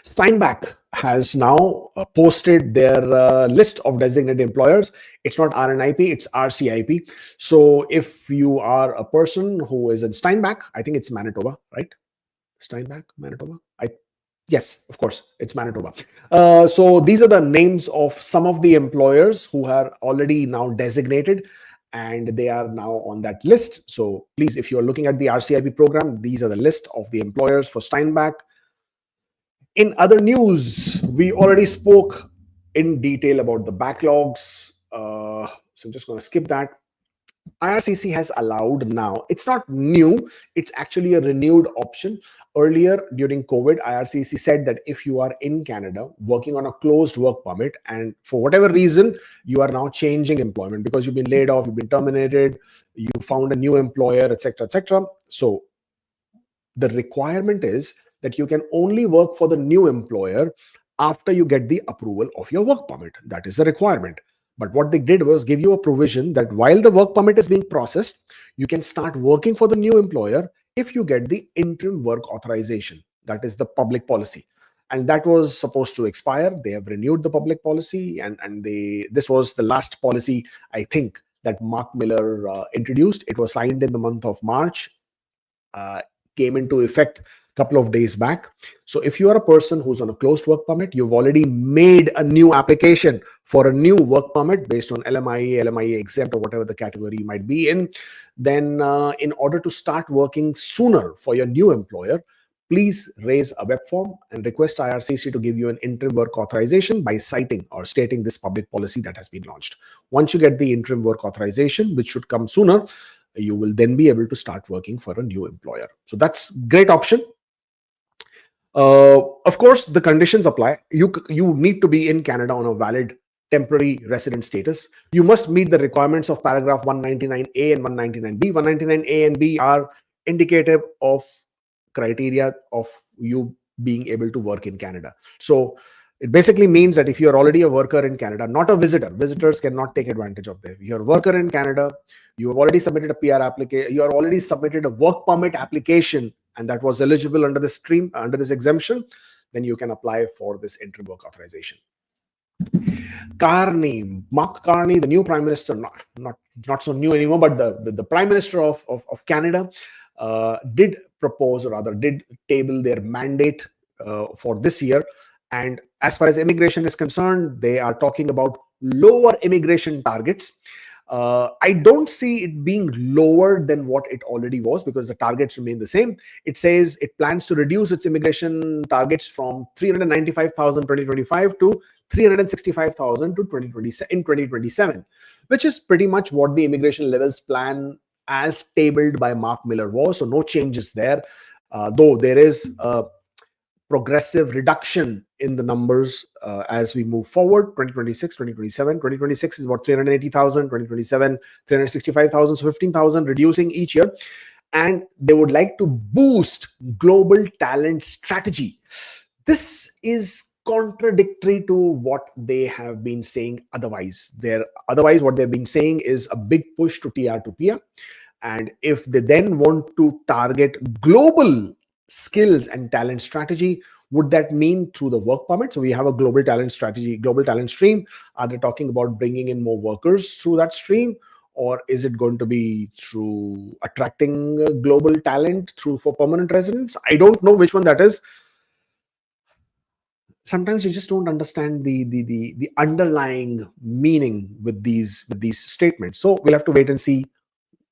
Steinbach has now posted their list of designated employers. It's not RNIP, it's RCIP. So if you are a person who is in Steinbach, I think it's Manitoba, right? Steinbach, Manitoba. Yes, of course, it's Manitoba. So these are the names of some of the employers who are already now designated, and they are now on that list. So please, if you are looking at the RCIP program, these are the list of the employers for Steinbach. In other news, we already spoke in detail about the backlogs. So I'm just going to skip that. IRCC has allowed now, it's not new, it's actually a renewed option. Earlier during COVID, IRCC said that if you are in Canada working on a closed work permit and for whatever reason you are now changing employment because you've been laid off, you've been terminated, you found a new employer, etc., etc. So the requirement is that you can only work for the new employer after you get the approval of your work permit. That is the requirement. But what they did was give you a provision that while the work permit is being processed, you can start working for the new employer if you get the interim work authorization. That is the public policy. And that was supposed to expire. They have renewed the public policy, and this was the last policy, I think, that Mark Miller introduced. It was signed in the month of March. Uh, Came into effect a couple of days back. So if you are a person who's on a closed work permit, you've already made a new application for a new work permit based on LMIA, LMIA exempt, or whatever the category you might be in, then in order to start working sooner for your new employer, please raise a web form and request IRCC to give you an interim work authorization by citing or stating this public policy that has been launched. Once you get the interim work authorization, which should come sooner, you will then be able to start working for a new employer. So that's great option. Of course, the conditions apply. You need to be in Canada on a valid temporary resident status. You must meet the requirements of paragraph 199A and 199B. 199A and B are indicative of criteria of you being able to work in Canada. So it basically means that if you're already a worker in Canada, not a visitor, visitors cannot take advantage of this. If you're a worker in Canada, you have already submitted a PR application, you are already submitted a work permit application, and that was eligible under this stream, under this exemption, then you can apply for this interim work authorization. Carney, Mark Carney, the new prime minister, not so new anymore, but the prime minister of Canada did propose, or rather did table their mandate for this year. And as far as immigration is concerned, they are talking about lower immigration targets. I don't see it being lower than what it already was, because the targets remain the same. It says it plans to reduce its immigration targets from 395,000 2025 to 365,000 to 2027, which is pretty much what the immigration levels plan as tabled by Mark Miller was. So no changes there, though there is a progressive reduction in the numbers as we move forward. 2026, 2027. 2026 is about 380,000, 2027 365,000, so 15,000 reducing each year. And they would like to boost global talent strategy. This is contradictory to what they have been saying otherwise. Otherwise what they've been saying is a big push to TR to PR. And if they then want to target global skills and talent strategy, would that mean through the work permit? So we have a global talent strategy, global talent stream. Are they talking about bringing in more workers through that stream? Or is it going to be through attracting global talent for permanent residents? I don't know which one that is. Sometimes you just don't understand the underlying meaning with these statements. So we'll have to wait and see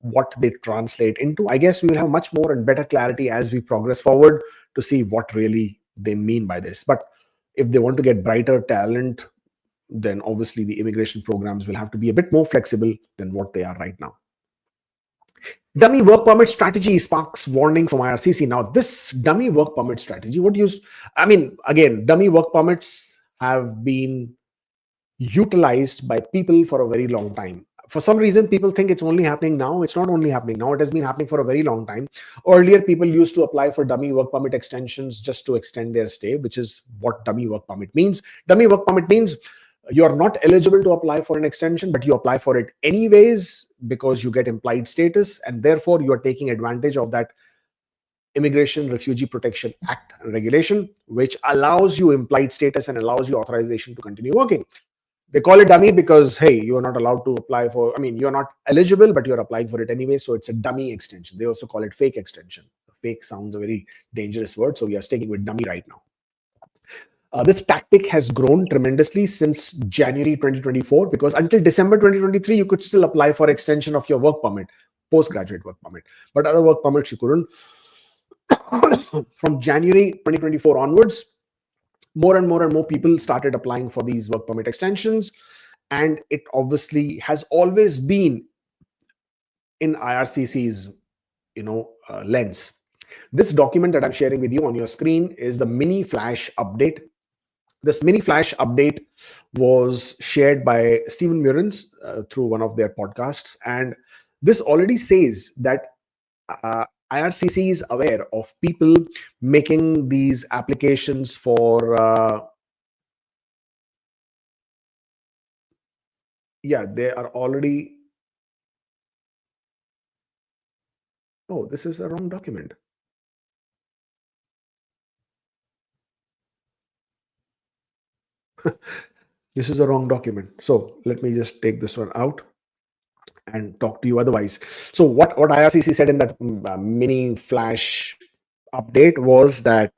what they translate into. I guess we will have much more and better clarity as we progress forward to see what really they mean by this. But if they want to get brighter talent, then obviously the immigration programs will have to be a bit more flexible than what they are right now. Dummy work permit strategy sparks warning from IRCC. Now, this dummy work permit strategy, again, dummy work permits have been utilized by people for a very long time. For some reason, people think it's only happening now. It's not only happening now. It has been happening for a very long time. Earlier, people used to apply for dummy work permit extensions just to extend their stay, which is what dummy work permit means. Dummy work permit means you are not eligible to apply for an extension, but you apply for it anyways because you get implied status, and therefore you are taking advantage of that Immigration Refugee Protection Act and regulation, which allows you implied status and allows you authorization to continue working. They call it dummy because, hey, you're not allowed to apply for, I mean, you're not eligible, but you're applying for it anyway. So it's a dummy extension. They also call it fake extension. Fake sounds a very dangerous word. So we are sticking with dummy right now. This tactic has grown tremendously since January 2024, because until December 2023, you could still apply for extension of your work permit, postgraduate work permit, but other work permits you couldn't. From January 2024 onwards, more and more people started applying for these work permit extensions, and it obviously has always been in IRCC's lens. This document that I'm sharing with you on your screen is the Miniflash update. This Miniflash update was shared by Stephen Murins through one of their podcasts, and this already says that IRCC is aware of people making these applications for they are already. Oh, this is a wrong document. This is a wrong document. So let me just take this one out and talk to you otherwise. So what IRCC said in that Miniflash update was that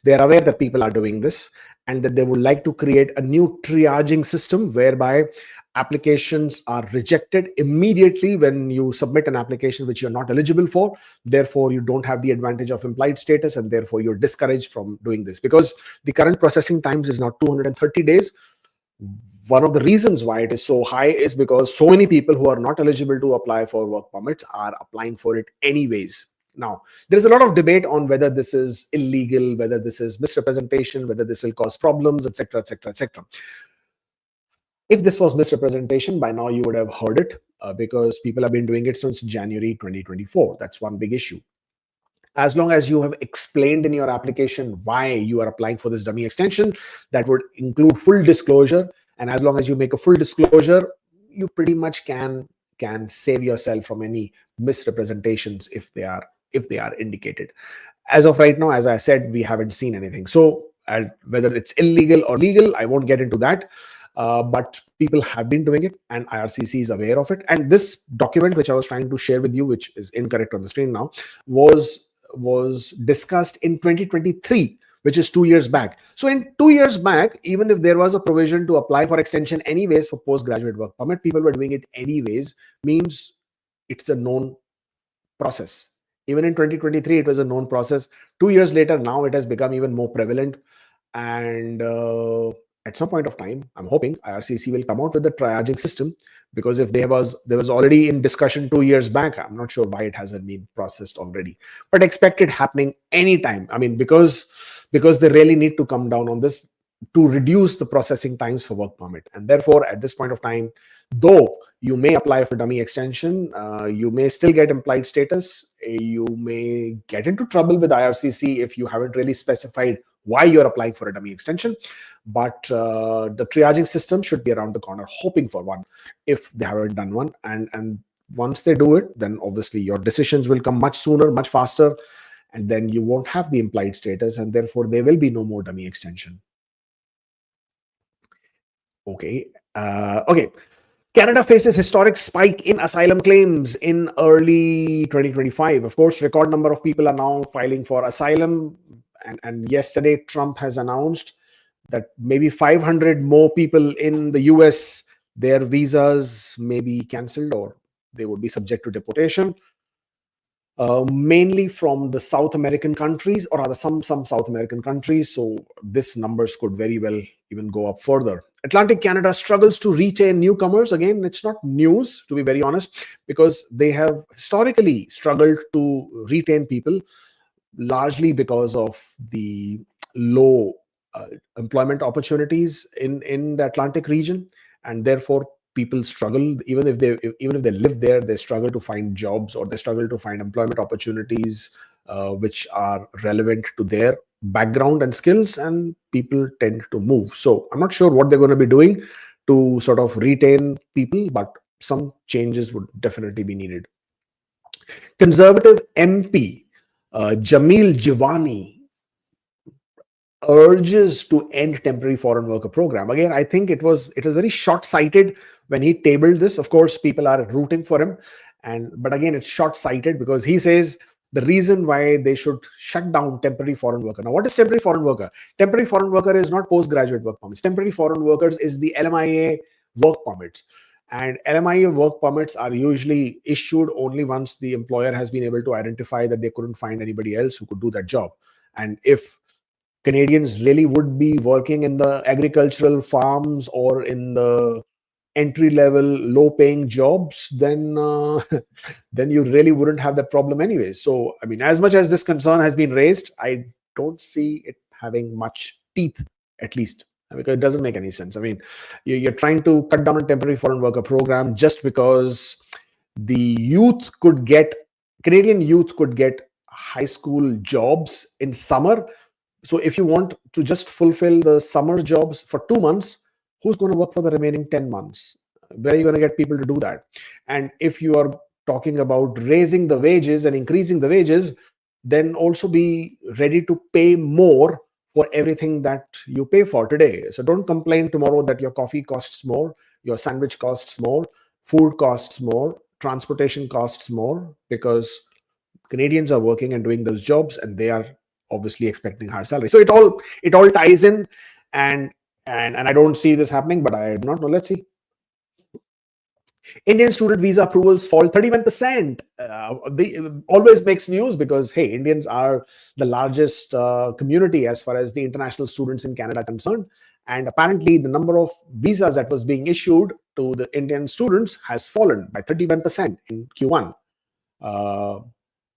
they're aware that people are doing this, and that they would like to create a new triaging system whereby applications are rejected immediately when you submit an application which you're not eligible for. Therefore, you don't have the advantage of implied status, and therefore you're discouraged from doing this, because the current processing times is now 230 days. One of the reasons why it is so high is because so many people who are not eligible to apply for work permits are applying for it anyways. Now, there's a lot of debate on whether this is illegal, whether this is misrepresentation, whether this will cause problems, etc., etc., etc. If this was misrepresentation, by now you would have heard it, because people have been doing it since January 2024. That's one big issue. As long as you have explained in your application why you are applying for this dummy extension, that would include full disclosure. And as long as you make a full disclosure, you pretty much can save yourself from any misrepresentations if they are indicated. As of right now, as I said, we haven't seen anything. So whether it's illegal or legal, I won't get into that. But people have been doing it, and IRCC is aware of it. And this document, which I was trying to share with you, which is incorrect on the screen now, was discussed in 2023, which is 2 years back. So in 2 years back, even if there was a provision to apply for extension anyways for postgraduate work permit, people were doing it anyways, means it's a known process. Even in 2023, it was a known process. 2 years later, now it has become even more prevalent. And at some point of time, I'm hoping IRCC will come out with the triaging system, because if there was already in discussion 2 years back, I'm not sure why it hasn't been processed already. But expect it happening anytime. I mean, because they really need to come down on this to reduce the processing times for work permit. And therefore, at this point of time, though you may apply for dummy extension, you may still get implied status. You may get into trouble with IRCC if you haven't really specified why you're applying for a dummy extension. But the triaging system should be around the corner, hoping for one, if they haven't done one. And once they do it, then obviously your decisions will come much sooner, much faster, and then you won't have the implied status, and therefore there will be no more dummy extension. Okay. Canada faces historic spike in asylum claims in early 2025. Of course, record number of people are now filing for asylum. And yesterday, Trump has announced that maybe 500 more people in the US, their visas may be cancelled, or they would be subject to deportation. Mainly from the South American countries, or rather some South American countries. So this numbers could very well even go up further. Atlantic Canada struggles to retain newcomers. Again, it's not news, to be very honest, because they have historically struggled to retain people, largely because of the low employment opportunities in the Atlantic region, and therefore people struggle. Even if they live there, they struggle to find jobs, or they struggle to find employment opportunities which are relevant to their background and skills, and people tend to move. So I'm not sure what they're going to be doing to sort of retain people, but some changes would definitely be needed. Conservative MP Jamil Gavani urges to end temporary foreign worker program. Again, I think it was very short-sighted when he tabled this. Of course, people are rooting for him, but again, it's short-sighted because he says the reason why they should shut down temporary foreign worker. Now, what is temporary foreign worker? Temporary foreign worker is not postgraduate work permits. Temporary foreign workers is the LMIA work permits. And LMIA work permits are usually issued only once the employer has been able to identify that they couldn't find anybody else who could do that job. And if Canadians really would be working in the agricultural farms or in the entry level low paying jobs, then then you really wouldn't have that problem anyway. So I mean, as much as this concern has been raised, I don't see it having much teeth, at least, because it doesn't make any sense. I mean, you're trying to cut down a temporary foreign worker program just because the youth could get Canadian youth could get high school jobs in summer. So if you want to just fulfill the summer jobs for 2 months, who's going to work for the remaining 10 months? Where are you going to get people to do that? And if you are talking about raising the wages and increasing the wages, then also be ready to pay more for everything that you pay for today. So don't complain tomorrow that your coffee costs more, your sandwich costs more, food costs more, transportation costs more, because Canadians are working and doing those jobs, and they are obviously expecting higher salary. So it all ties in, and I don't see this happening, but I do not know. Let's see. Indian student visa approvals fall 31%. Always makes news because, hey, Indians are the largest community as far as the international students in Canada are concerned. And apparently, the number of visas that was being issued to the Indian students has fallen by 31% in Q1.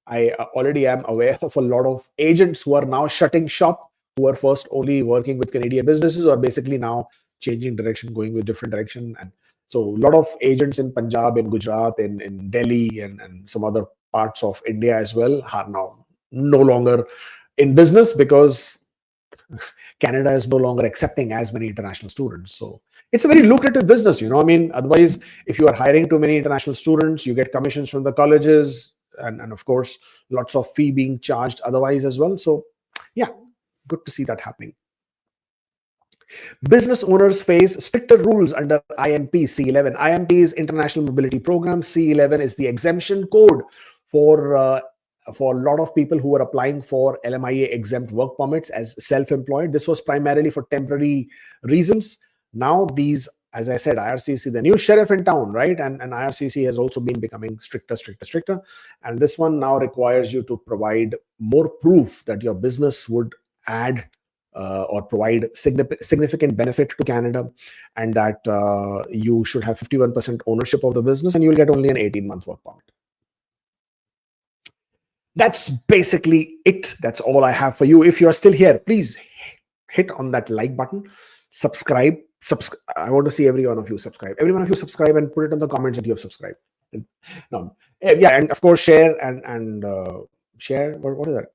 I already am aware of a lot of agents who are now shutting shop, who were first only working with Canadian businesses, or basically now changing direction, going with different direction. And so a lot of agents in Punjab, in Gujarat, in Delhi, and some other parts of India as well are now no longer in business because Canada is no longer accepting as many international students. So it's a very lucrative business, I mean, otherwise, if you are hiring too many international students, you get commissions from the colleges, and of course, lots of fee being charged otherwise as well. So yeah, good to see that happening. Business owners face stricter rules under IMP C11. IMP is International Mobility Program. C11 is the exemption code for a lot of people who are applying for LMIA exempt work permits as self-employed. This was primarily for temporary reasons. Now these, as I said, IRCC, the new sheriff in town, right? And IRCC has also been becoming stricter. And this one now requires you to provide more proof that your business would add or provide significant benefit to Canada, and that you should have 51% ownership of the business, and you'll get only an 18-month work permit. That's basically it. That's all I have for you. If you're still here, please hit on that like button, subscribe. I want to see every one of you subscribe. Every one of you subscribe and put it in the comments that you have subscribed. No, yeah, and of course share and share. What is that?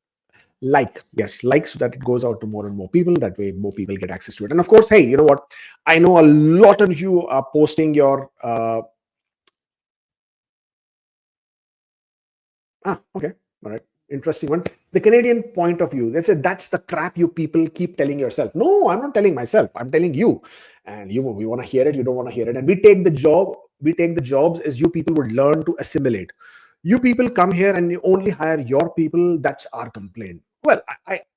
Yes, like, so that it goes out to more and more people. That way more people get access to it. And of course, hey, you know what, I know a lot of you are posting your okay, all right, interesting one. The Canadian point of view, they said that's the crap you people keep telling yourself. No, I'm not telling myself, I'm telling you. And we want to hear it, you don't want to hear it. And we take the jobs as you people would learn to assimilate. You people come here and you only hire your people. That's our complaint. Well,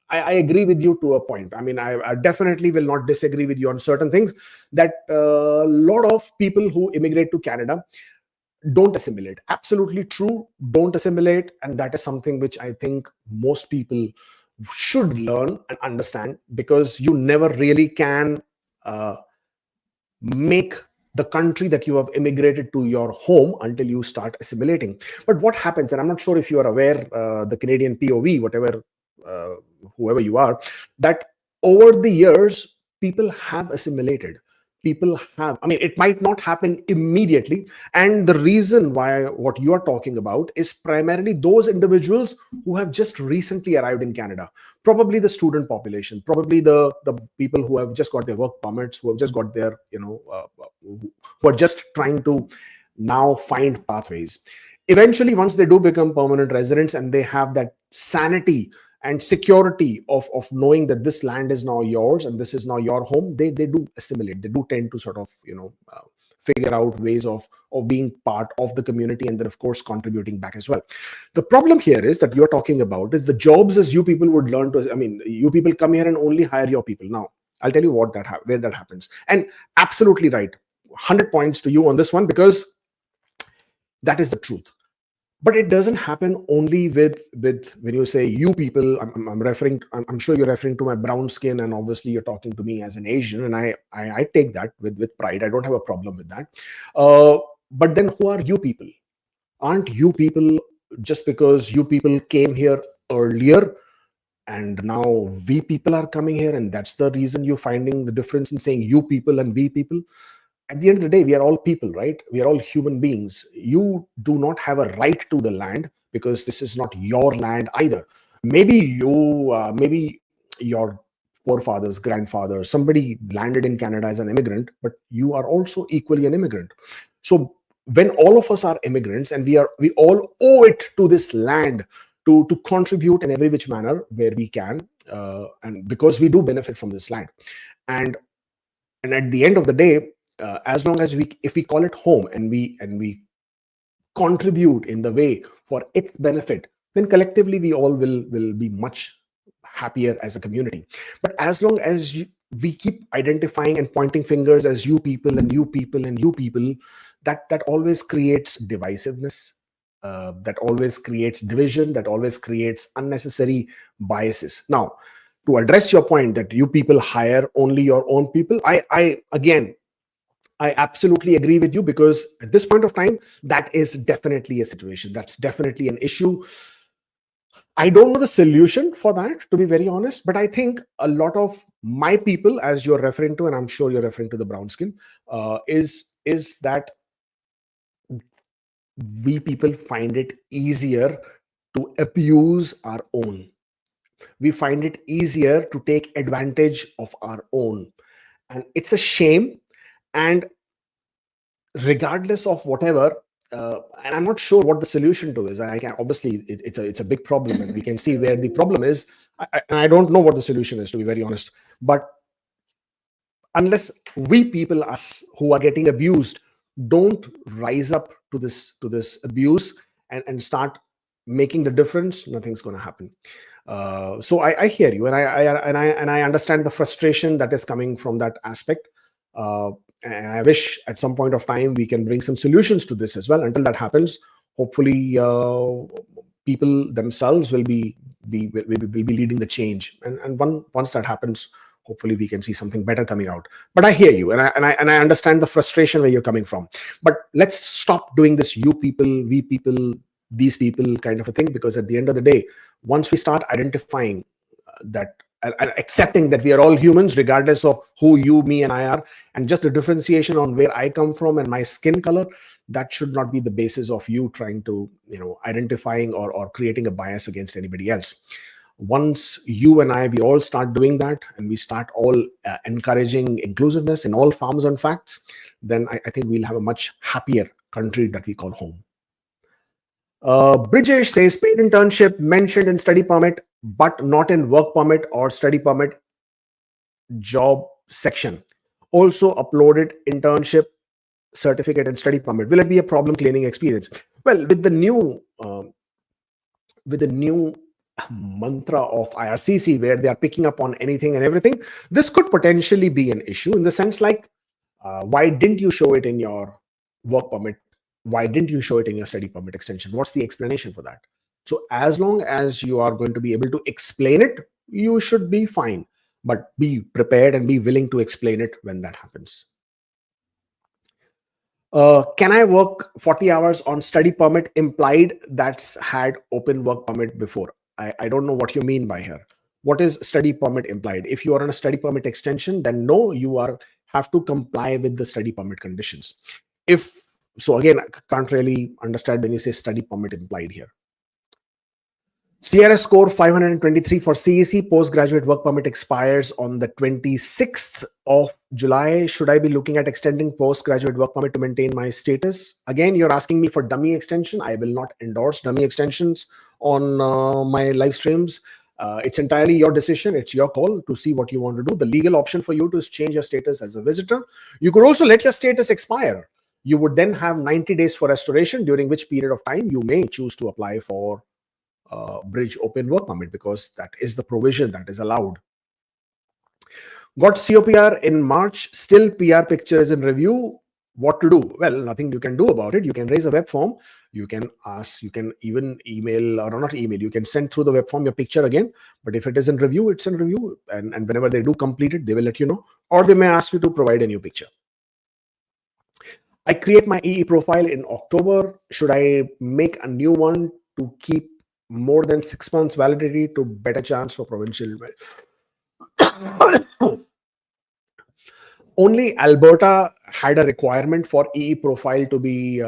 I agree with you to a point. I mean, I definitely will not disagree with you on certain things, that a lot of people who immigrate to Canada don't assimilate. Absolutely true. Don't assimilate. And that is something which I think most people should learn and understand, because you never really can make the country that you have immigrated to your home until you start assimilating. But what happens, and I'm not sure if you are aware, the Canadian POV, whatever, whoever you are, that over the years, people have assimilated. I mean, it might not happen immediately. And the reason why what you are talking about is primarily those individuals who have just recently arrived in Canada. Probably the student population, probably the people who have just got their work permits, who have just got their, who are just trying to now find pathways. Eventually, once they do become permanent residents and they have that sanity and security of knowing that this land is now yours and this is now your home, they do assimilate. They do tend to sort of, figure out ways of being part of the community, and then of course contributing back as well. The problem here is that you're talking about is the jobs as you people would learn to, I mean, you people come here and only hire your people. Now I'll tell you what where that happens. And absolutely right, 100 points to you on this one, because that is the truth. But it doesn't happen only with when you say you people. I'm sure you're referring to my brown skin, and obviously you're talking to me as an Asian, and I take that with pride. I don't have a problem with that. But then who are you people? Aren't you people, just because you people came here earlier and now we people are coming here, and that's the reason you're finding the difference in saying you people and we people? At the end of the day, we are all people, right? We are all human beings. You do not have a right to the land because this is not your land either. Maybe your forefathers, grandfathers, somebody landed in Canada as an immigrant, but you are also equally an immigrant. So when all of us are immigrants, and we all owe it to this land to contribute in every which manner where we can, and because we do benefit from this land. And and at the end of the day, as long as if we call it home, and we contribute in the way for its benefit, then collectively we all will be much happier as a community. But as long as we keep identifying and pointing fingers as you people and you people and you people, that always creates divisiveness, that always creates division, that always creates unnecessary biases. Now, to address your point that you people hire only your own people, I absolutely agree with you, because at this point of time, that is definitely a situation. That's definitely an issue. I don't know the solution for that, to be very honest, but I think a lot of my people, as you're referring to, and I'm sure you're referring to the brown skin, is that we people find it easier to abuse our own. We find it easier to take advantage of our own, and it's a shame. And regardless of whatever, and I'm not sure what the solution to is, and I can obviously it's a big problem, and we can see where the problem is. And I don't know what the solution is, to be very honest. But unless we people, us who are getting abused, don't rise up to this abuse and start making the difference, nothing's going to happen. So I hear you, and I understand the frustration that is coming from that aspect. And I wish at some point of time we can bring some solutions to this as well. Until that happens, hopefully people themselves will be leading the change. And once that happens, hopefully we can see something better coming out. But I hear you, and I understand the frustration where you're coming from. But let's stop doing this you people, we people, these people kind of a thing, because at the end of the day, once we start identifying that and accepting that we are all humans, regardless of who you, me, and I are, and just the differentiation on where I come from and my skin color, that should not be the basis of you trying to, identifying or creating a bias against anybody else. Once you and I, we all start doing that, and we start all encouraging inclusiveness in all forms and facts, then I think we'll have a much happier country that we call home. Brijesh says paid internship mentioned in study permit, but not in work permit or study permit job section. Also uploaded internship certificate and study permit. Will it be a problem claiming experience? Well, with the new mantra of IRCC, where they are picking up on anything and everything, this could potentially be an issue, in the sense like, why didn't you show it in your work permit? Why didn't you show it in your study permit extension? What's the explanation for that? So as long as you are going to be able to explain it, you should be fine. But be prepared and be willing to explain it when that happens. Can I work 40 hours on study permit implied that's had open work permit before? I don't know what you mean by here. What is study permit implied? If you are on a study permit extension, then no, you have to comply with the study permit conditions. So again, I can't really understand when you say study permit implied here. CRS score 523 for CEC. Postgraduate work permit expires on the 26th of July. Should I be looking at extending postgraduate work permit to maintain my status? Again, you're asking me for dummy extension. I will not endorse dummy extensions on my live streams. It's entirely your decision. It's your call to see what you want to do. The legal option for you to change your status as a visitor. You could also let your status expire. You would then have 90 days for restoration, during which period of time you may choose to apply for bridge open work permit, because that is the provision that is allowed. Got COPR in March, still PR picture is in review. What to do? Well, nothing you can do about it. You can raise a web form. You can ask, you can even email, or not email, you can send through the web form your picture again. But if it is in review, it's in review. And whenever they do complete it, they will let you know. Or they may ask you to provide a new picture. I create my EE profile in October. Should I make a new one to keep more than 6 months validity to better chance for provincial? Only Alberta had a requirement for EE profile to be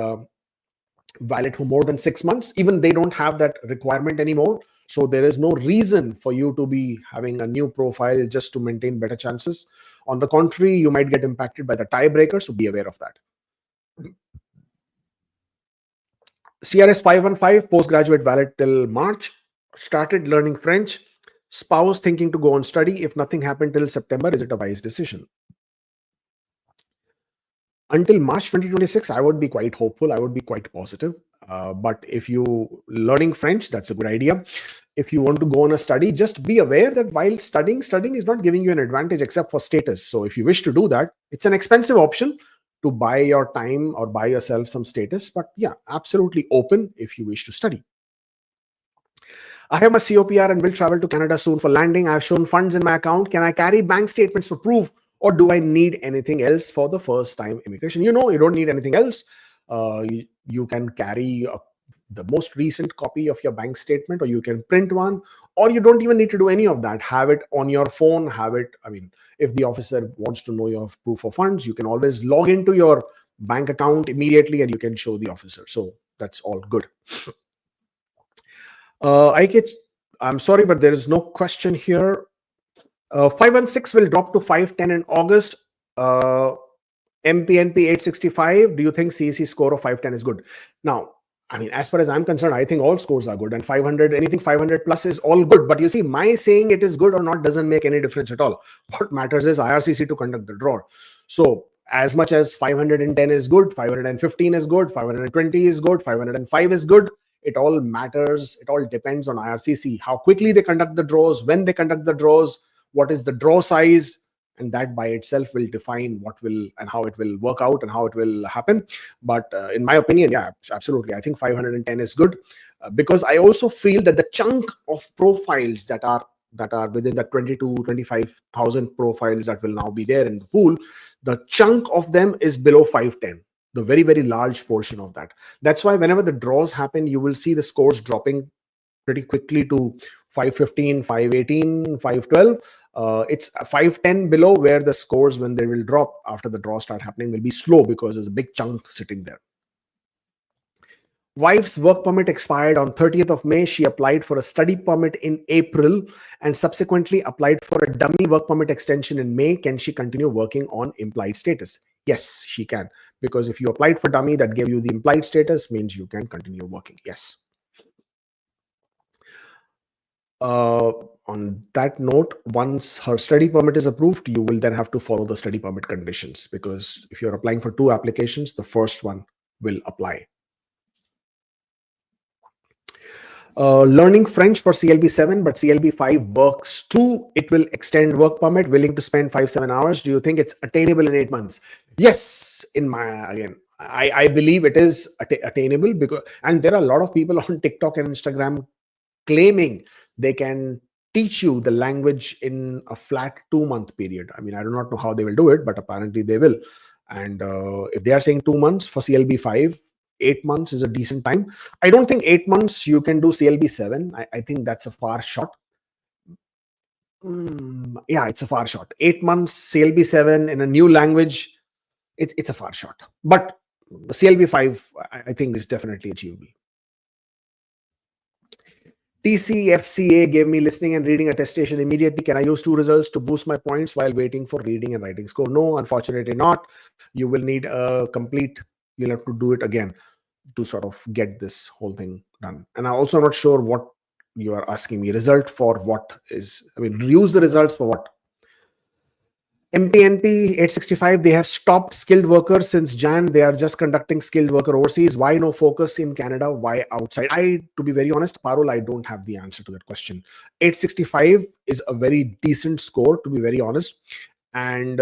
valid for more than 6 months. Even they don't have that requirement anymore. So there is no reason for you to be having a new profile just to maintain better chances. On the contrary, you might get impacted by the tiebreaker. So be aware of that. CRS 515, postgraduate valid till March. Started learning French. Spouse thinking to go on study. If nothing happened till September, is it a wise decision? Until March 2026, I would be quite hopeful. I would be quite positive. But if you learning French, that's a good idea. If you want to go on a study, just be aware that while studying is not giving you an advantage except for status. So if you wish to do that, it's an expensive option to buy your time or buy yourself some status. But yeah, absolutely open if you wish to study. I have my COPR and will travel to Canada soon for landing. I've shown funds in my account. Can I carry bank statements for proof, or do I need anything else for the first time immigration? You don't need anything else. You can carry the most recent copy of your bank statement, or you can print one, or you don't even need to do any of that. Have it on your phone. If the officer wants to know your proof of funds, you can always log into your bank account immediately and you can show the officer. So that's all good. I'm sorry, but there is no question here. 516 will drop to 510 in August. MPNP 865. Do you think CEC score of 510 is good? Now, as far as I'm concerned, I think all scores are good, and 500, anything 500 plus is all good. But you see, my saying it is good or not doesn't make any difference at all. What matters is IRCC to conduct the draw. So as much as 510 is good, 515 is good, 520 is good, 505 is good, it all matters. It all depends on IRCC, how quickly they conduct the draws, when they conduct the draws, what is the draw size, and that by itself will define what will and how it will work out and how it will happen. But in my opinion, yeah, absolutely, I think 510 is good, because I also feel that the chunk of profiles that are within the 22-25,000 profiles that will now be there in the pool, the chunk of them is below 510, the very, very large portion of that. That's why whenever the draws happen, you will see the scores dropping pretty quickly to 515, 518, 512. It's 510 below, where the scores, when they will drop after the draw start happening, will be slow because there's a big chunk sitting there. Wife's work permit expired on 30th of May. She applied for a study permit in April and subsequently applied for a dummy work permit extension in May. Can she continue working on implied status? Yes, she can. Because if you applied for dummy, that gave you the implied status, means you can continue working. Yes. On that note, once her study permit is approved, you will then have to follow the study permit conditions, because if you're applying for 2 applications, the first one will apply. Learning French for CLB 7, but CLB 5 works too. It will extend work permit, willing to spend 5-7 hours. Do you think it's attainable in 8 months? Yes, I believe it is attainable, and there are a lot of people on TikTok and Instagram claiming they can teach you the language in a flat 2-month period. I do not know how they will do it, but apparently they will. And if they are saying 2 months for CLB 5, 8 months is a decent time. I don't think 8 months you can do CLB 7. I think that's a far shot. Yeah, it's a far shot. 8 months CLB 7 in a new language, it's a far shot. But the CLB 5, I think, is definitely achievable. TCFCA gave me listening and reading attestation immediately. Can I use two results to boost my points while waiting for reading and writing score? No, unfortunately not. You will need a complete, you'll have to do it again to sort of get this whole thing done. And I'm also not sure what you are asking me. Result for what is, I mean, use the results for what? MPNP 865, they have stopped skilled workers since Jan. They are just conducting skilled worker overseas. Why no focus in Canada? Why outside? To be very honest, Parul, I don't have the answer to that question. 865 is a very decent score, to be very honest. And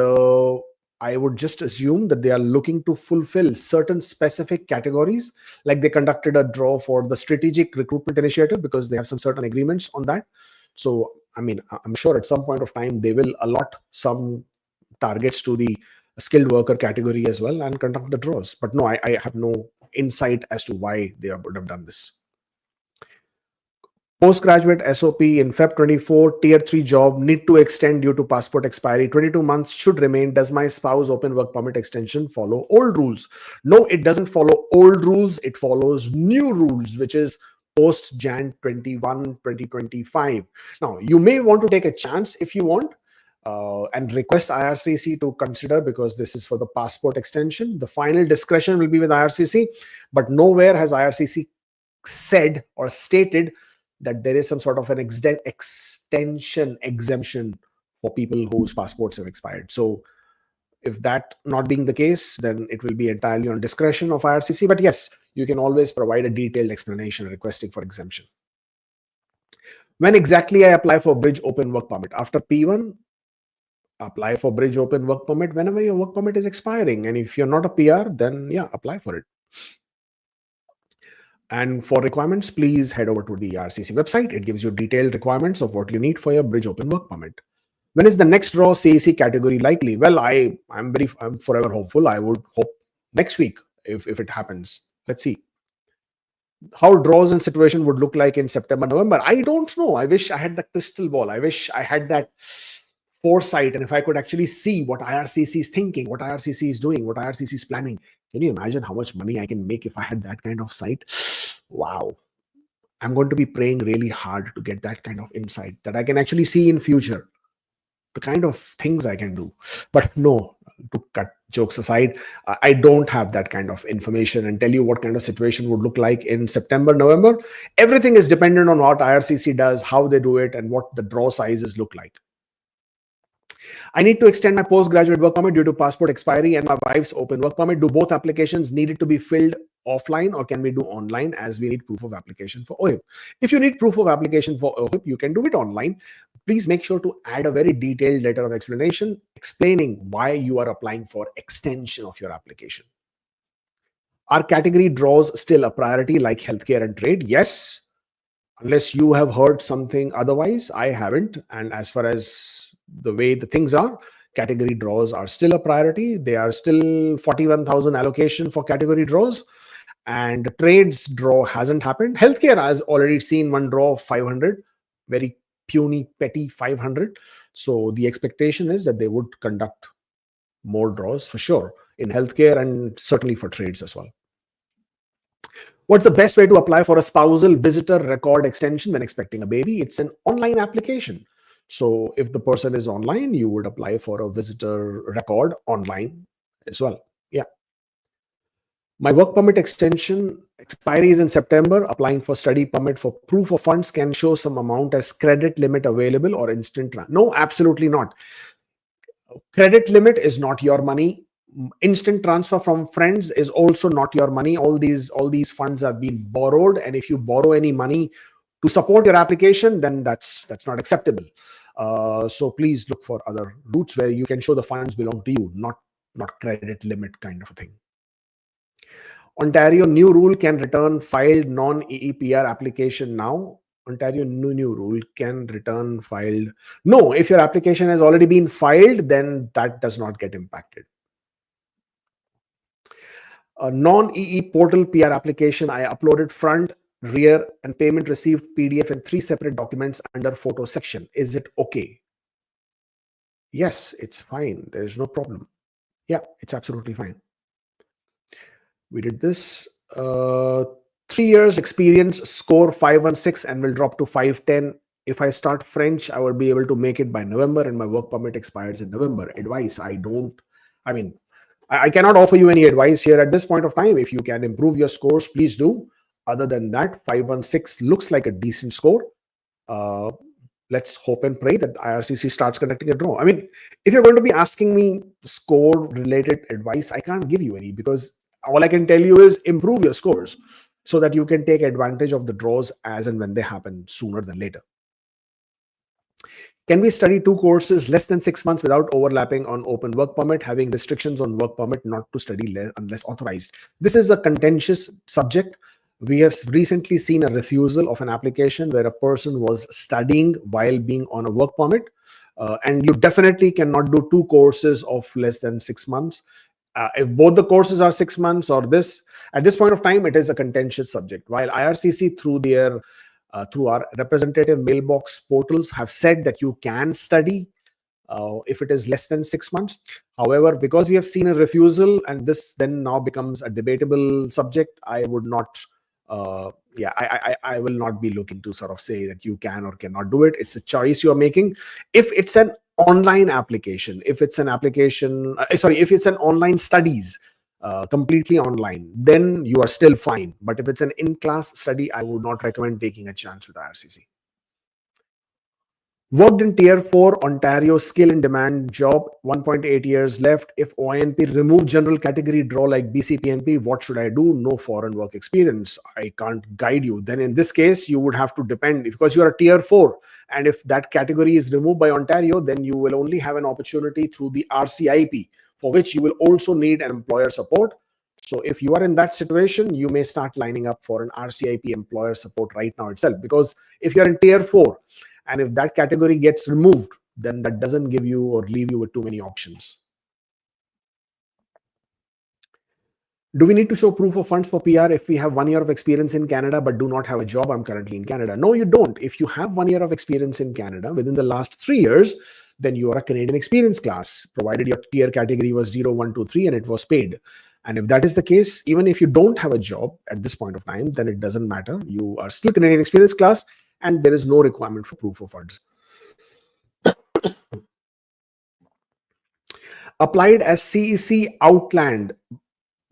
I would just assume that they are looking to fulfill certain specific categories, like they conducted a draw for the strategic recruitment initiative because they have some certain agreements on that. So, I mean, I'm sure at some point of time they will allot some targets to the skilled worker category as well and conduct the draws. But no, I have no insight as to why they would have done this. Postgraduate SOP in Feb 24, Tier 3 job, need to extend due to passport expiry. 22 months should remain. Does my spouse open work permit extension follow old rules? No, it doesn't follow old rules. It follows new rules, which is post Jan 21, 2025. Now, you may want to take a chance if you want and request IRCC to consider, because this is for the passport extension. The final discretion will be with IRCC, but nowhere has IRCC said or stated that there is some sort of an extension exemption for people whose passports have expired. So if that not being the case, then it will be entirely on discretion of IRCC. But yes, you can always provide a detailed explanation requesting for exemption. When exactly I apply for bridge open work permit? After P1, apply for bridge open work permit whenever your work permit is expiring. And if you're not a PR, then yeah, apply for it. And for requirements, please head over to the IRCC website. It gives you detailed requirements of what you need for your bridge open work permit. When is the next draw CAC category likely? Well, I'm forever hopeful. I would hope next week if it happens. Let's see how draws and situation would look like in September, November. I don't know. I wish I had the crystal ball. I wish I had that foresight, and if I could actually see what IRCC is thinking, what IRCC is doing, what IRCC is planning. Can you imagine how much money I can make if I had that kind of sight? Wow. I'm going to be praying really hard to get that kind of insight that I can actually see in future, the kind of things I can do. But no, to cut jokes aside, I don't have that kind of information and tell you what kind of situation would look like in September, November. Everything is dependent on what IRCC does, how they do it, and what the draw sizes look like. I need to extend my postgraduate work permit due to passport expiry and my wife's open work permit. Do both applications needed to be filled offline, or can we do online, as we need proof of application for OHIP? If you need proof of application for OHIP, you can do it online. Please make sure to add a very detailed letter of explanation explaining why you are applying for extension of your application. Are category draws still a priority like healthcare and trade? Yes, unless you have heard something otherwise. I haven't. And as far as the way the things are, category draws are still a priority. They are still 41,000 allocation for category draws, and trades draw hasn't happened. Healthcare has already seen one draw of 500, very puny, petty 500. So the expectation is that they would conduct more draws for sure in healthcare and certainly for trades as well. What's the best way to apply for a spousal visitor record extension when expecting a baby? It's an online application. So if the person is online, you would apply for a visitor record online as well. Yeah. My work permit extension expiry is in September. Applying for study permit for proof of funds can show some amount as credit limit available or instant. No, absolutely not. Credit limit is not your money. Instant transfer from friends is also not your money. All these funds have been borrowed, and if you borrow any money to support your application, then that's not acceptable. So please look for other routes where you can show the funds belong to you, not credit limit kind of a thing. Ontario new rule can return filed non-EEPR application now. Ontario new rule can return filed. No, if your application has already been filed, then that does not get impacted. A non-EE portal PR application, I uploaded front, rear, and payment received PDF in 3 separate documents under photo section. Is it okay? Yes, it's fine. There's no problem. Yeah, it's absolutely fine. We did this. 3 years experience, score 516 and will drop to 510. If I start French, I will be able to make it by November and my work permit expires in November. Advice, I mean, I cannot offer you any advice here at this point of time. If you can improve your scores, please do. Other than that, 516 looks like a decent score. Uh, let's hope and pray that the IRCC starts conducting a draw. I mean, if you're going to be asking me score related advice, I can't give you any, because all I can tell you is improve your scores so that you can take advantage of the draws as and when they happen sooner than later. Can we study 2 courses less than 6 months without overlapping on open work permit, having restrictions on work permit not to study unless authorized? This is a contentious subject. We have recently seen a refusal of an application where a person was studying while being on a work permit. And you definitely cannot do 2 courses of less than 6 months. If both the courses are 6 months or this, at this point of time, it is a contentious subject. While IRCC through our representative mailbox portals have said that you can study if it is less than 6 months. However, because we have seen a refusal and this then now becomes a debatable subject, I would not, I will not be looking to sort of say that you can or cannot do it. It's a choice you're making. If it's an online application, if it's an application, if it's an online studies, completely online, then you are still fine. But if it's an in-class study, I would not recommend taking a chance with IRCC. Worked in Tier 4 Ontario skill in demand job, 1.8 years left. If OINP remove general category draw like BCPNP, what should I do? No foreign work experience. I can't guide you. Then in this case, you would have to depend, because you are a Tier 4. And if that category is removed by Ontario, then you will only have an opportunity through the RCIP, for which you will also need an employer support. So if you are in that situation, you may start lining up for an RCIP employer support right now itself. Because if you're in Tier 4, and if that category gets removed, then that doesn't give you or leave you with too many options. Do we need to show proof of funds for PR if we have 1 year of experience in Canada but do not have a job? I'm currently in Canada. No, you don't. If you have 1 year of experience in Canada within the last 3 years, then you are a Canadian experience class, provided your tier category was 0, 1, 2, 3 and it was paid. And if that is the case, even if you don't have a job at this point of time, then it doesn't matter. You are still Canadian experience class and there is no requirement for proof of funds. Applied as CEC Outland.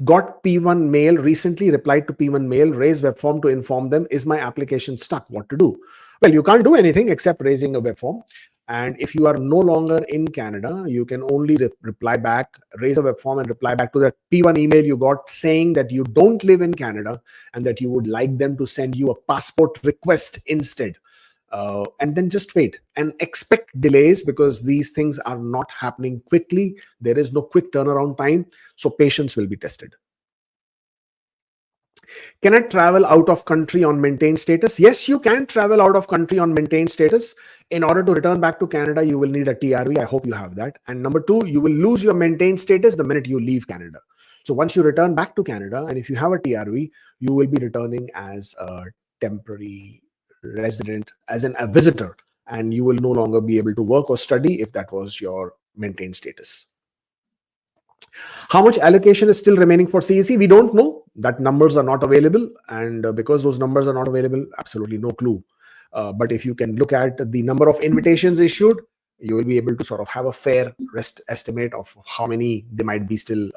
Got P1 mail, recently replied to P1 mail, raise web form to inform them, is my application stuck? What to do? Well, you can't do anything except raising a web form. And if you are no longer in Canada, you can only reply back, raise a web form and reply back to that P1 email you got saying that you don't live in Canada and that you would like them to send you a passport request instead. And then just wait and expect delays, because these things are not happening quickly. There is no quick turnaround time. So patience will be tested. Can I travel out of country on maintained status? Yes, you can travel out of country on maintained status. In order to return back to Canada, you will need a TRV. I hope you have that. And number 2, you will lose your maintained status the minute you leave Canada. So once you return back to Canada, and if you have a TRV, you will be returning as a temporary resident, as a visitor, and you will no longer be able to work or study if that was your maintained status. How much allocation is still remaining for CEC? We don't know. That numbers are not available, and because those numbers are not available, absolutely no clue. But if you can look at the number of invitations issued, you will be able to sort of have a fair estimate of how many they might be still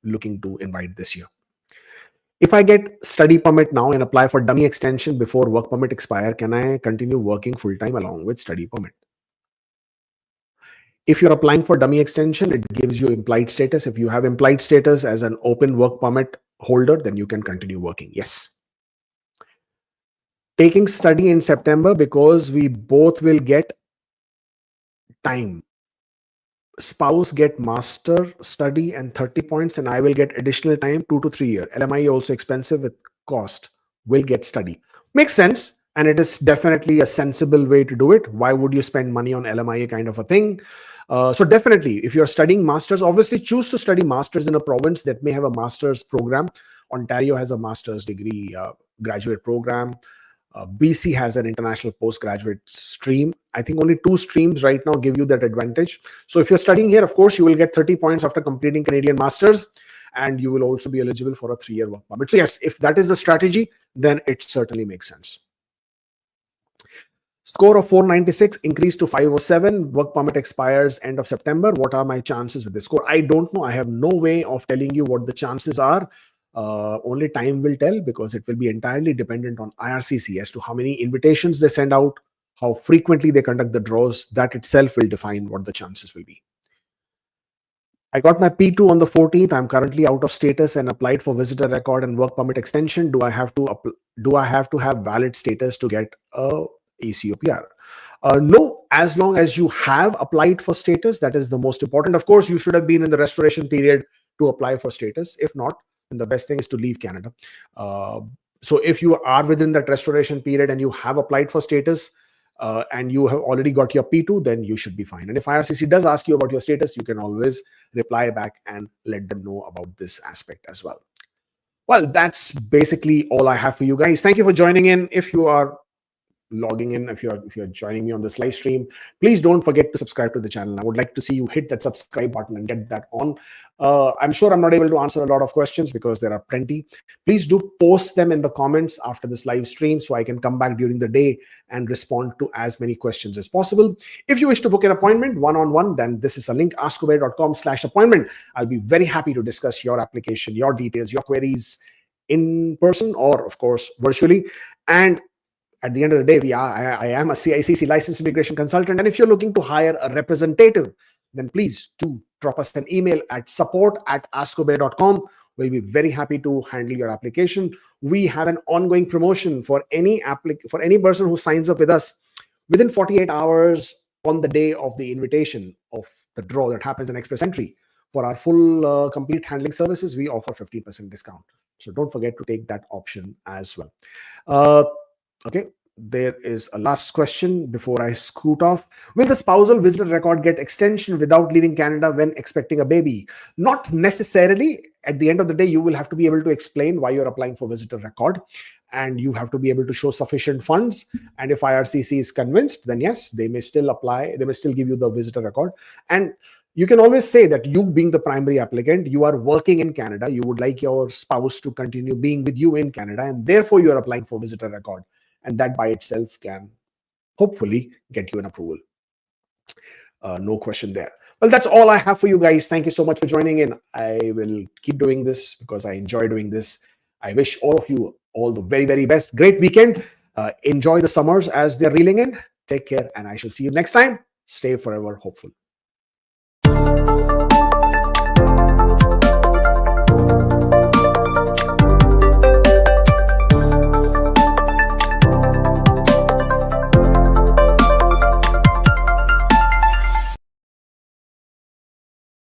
looking to invite this year. If I get study permit now and apply for dummy extension before work permit expire, can I continue working full-time along with study permit? If you're applying for dummy extension, it gives you implied status. If you have implied status as an open work permit holder, then you can continue working. Yes. Taking study in September because we both will get time. Spouse get master study and 30 points, and I will get additional time, 2 to 3 years. LMI also expensive with cost, will get study. Makes sense. And it is definitely a sensible way to do it. Why would you spend money on LMIA kind of a thing? So definitely, if you're studying masters, obviously choose to study masters in a province that may have a master's program. Ontario has a master's degree graduate program. BC has an international postgraduate stream. I think only 2 streams right now give you that advantage. So if you're studying here, of course, you will get 30 points after completing Canadian masters. and you will also be eligible for a 3-year work permit. So yes, if that is the strategy, then it certainly makes sense. Score of 496 increased to 507. Work permit expires end of September. What are my chances with this score? I don't know. I have no way of telling you what the chances are. Only time will tell, because it will be entirely dependent on IRCC as to how many invitations they send out, how frequently they conduct the draws. That itself will define what the chances will be. I got my P2 on the 14th. I'm currently out of status and applied for visitor record and work permit extension. Do I have to have valid status to get a ACOPR? No, as long as you have applied for status, that is the most important. Of course, you should have been in the restoration period to apply for status. If not, then the best thing is to leave Canada. So if you are within that restoration period and you have applied for status, and you have already got your P2, then you should be fine. And if IRCC does ask you about your status, you can always reply back and let them know about this aspect as well. Well, that's basically all I have for you guys. Thank you for joining in. If you are logging in, if you're joining me on this live stream, please don't forget to subscribe to the channel. I would like to see you hit that subscribe button and get that on. I'm sure I'm not able to answer a lot of questions because there are plenty. Please do post them in the comments after this live stream so I can come back during the day and respond to as many questions as possible. If you wish to book an appointment one-on-one, then this is a link, askkubeir.com/appointment. I'll be very happy to discuss your application, your details, your queries in person or, of course, virtually. And at the end of the day, I am a ICC licensed immigration consultant. And if you're looking to hire a representative, then please do drop us an email at support@askkubeir.com. We'll be very happy to handle your application. We have an ongoing promotion for any person who signs up with us within 48 hours on the day of the invitation of the draw that happens in Express Entry. For our full complete handling services, we offer 15% discount. So don't forget to take that option as well. Okay, there is a last question before I scoot off. Will the spousal visitor record get extension without leaving Canada when expecting a baby? Not necessarily. At the end of the day, you will have to be able to explain why you're applying for visitor record, and you have to be able to show sufficient funds. And if IRCC is convinced, then yes, they may still apply. They may still give you the visitor record. And you can always say that you, being the primary applicant, you are working in Canada. You would like your spouse to continue being with you in Canada, and therefore you are applying for visitor record. And that by itself can hopefully get you an approval. No question there. Well, that's all I have for you guys. Thank you so much for joining in. I will keep doing this because I enjoy doing this. I wish all of you all the very, very best. Great weekend. Enjoy the summers as they're reeling in. Take care, and I shall see you next time. Stay forever hopeful.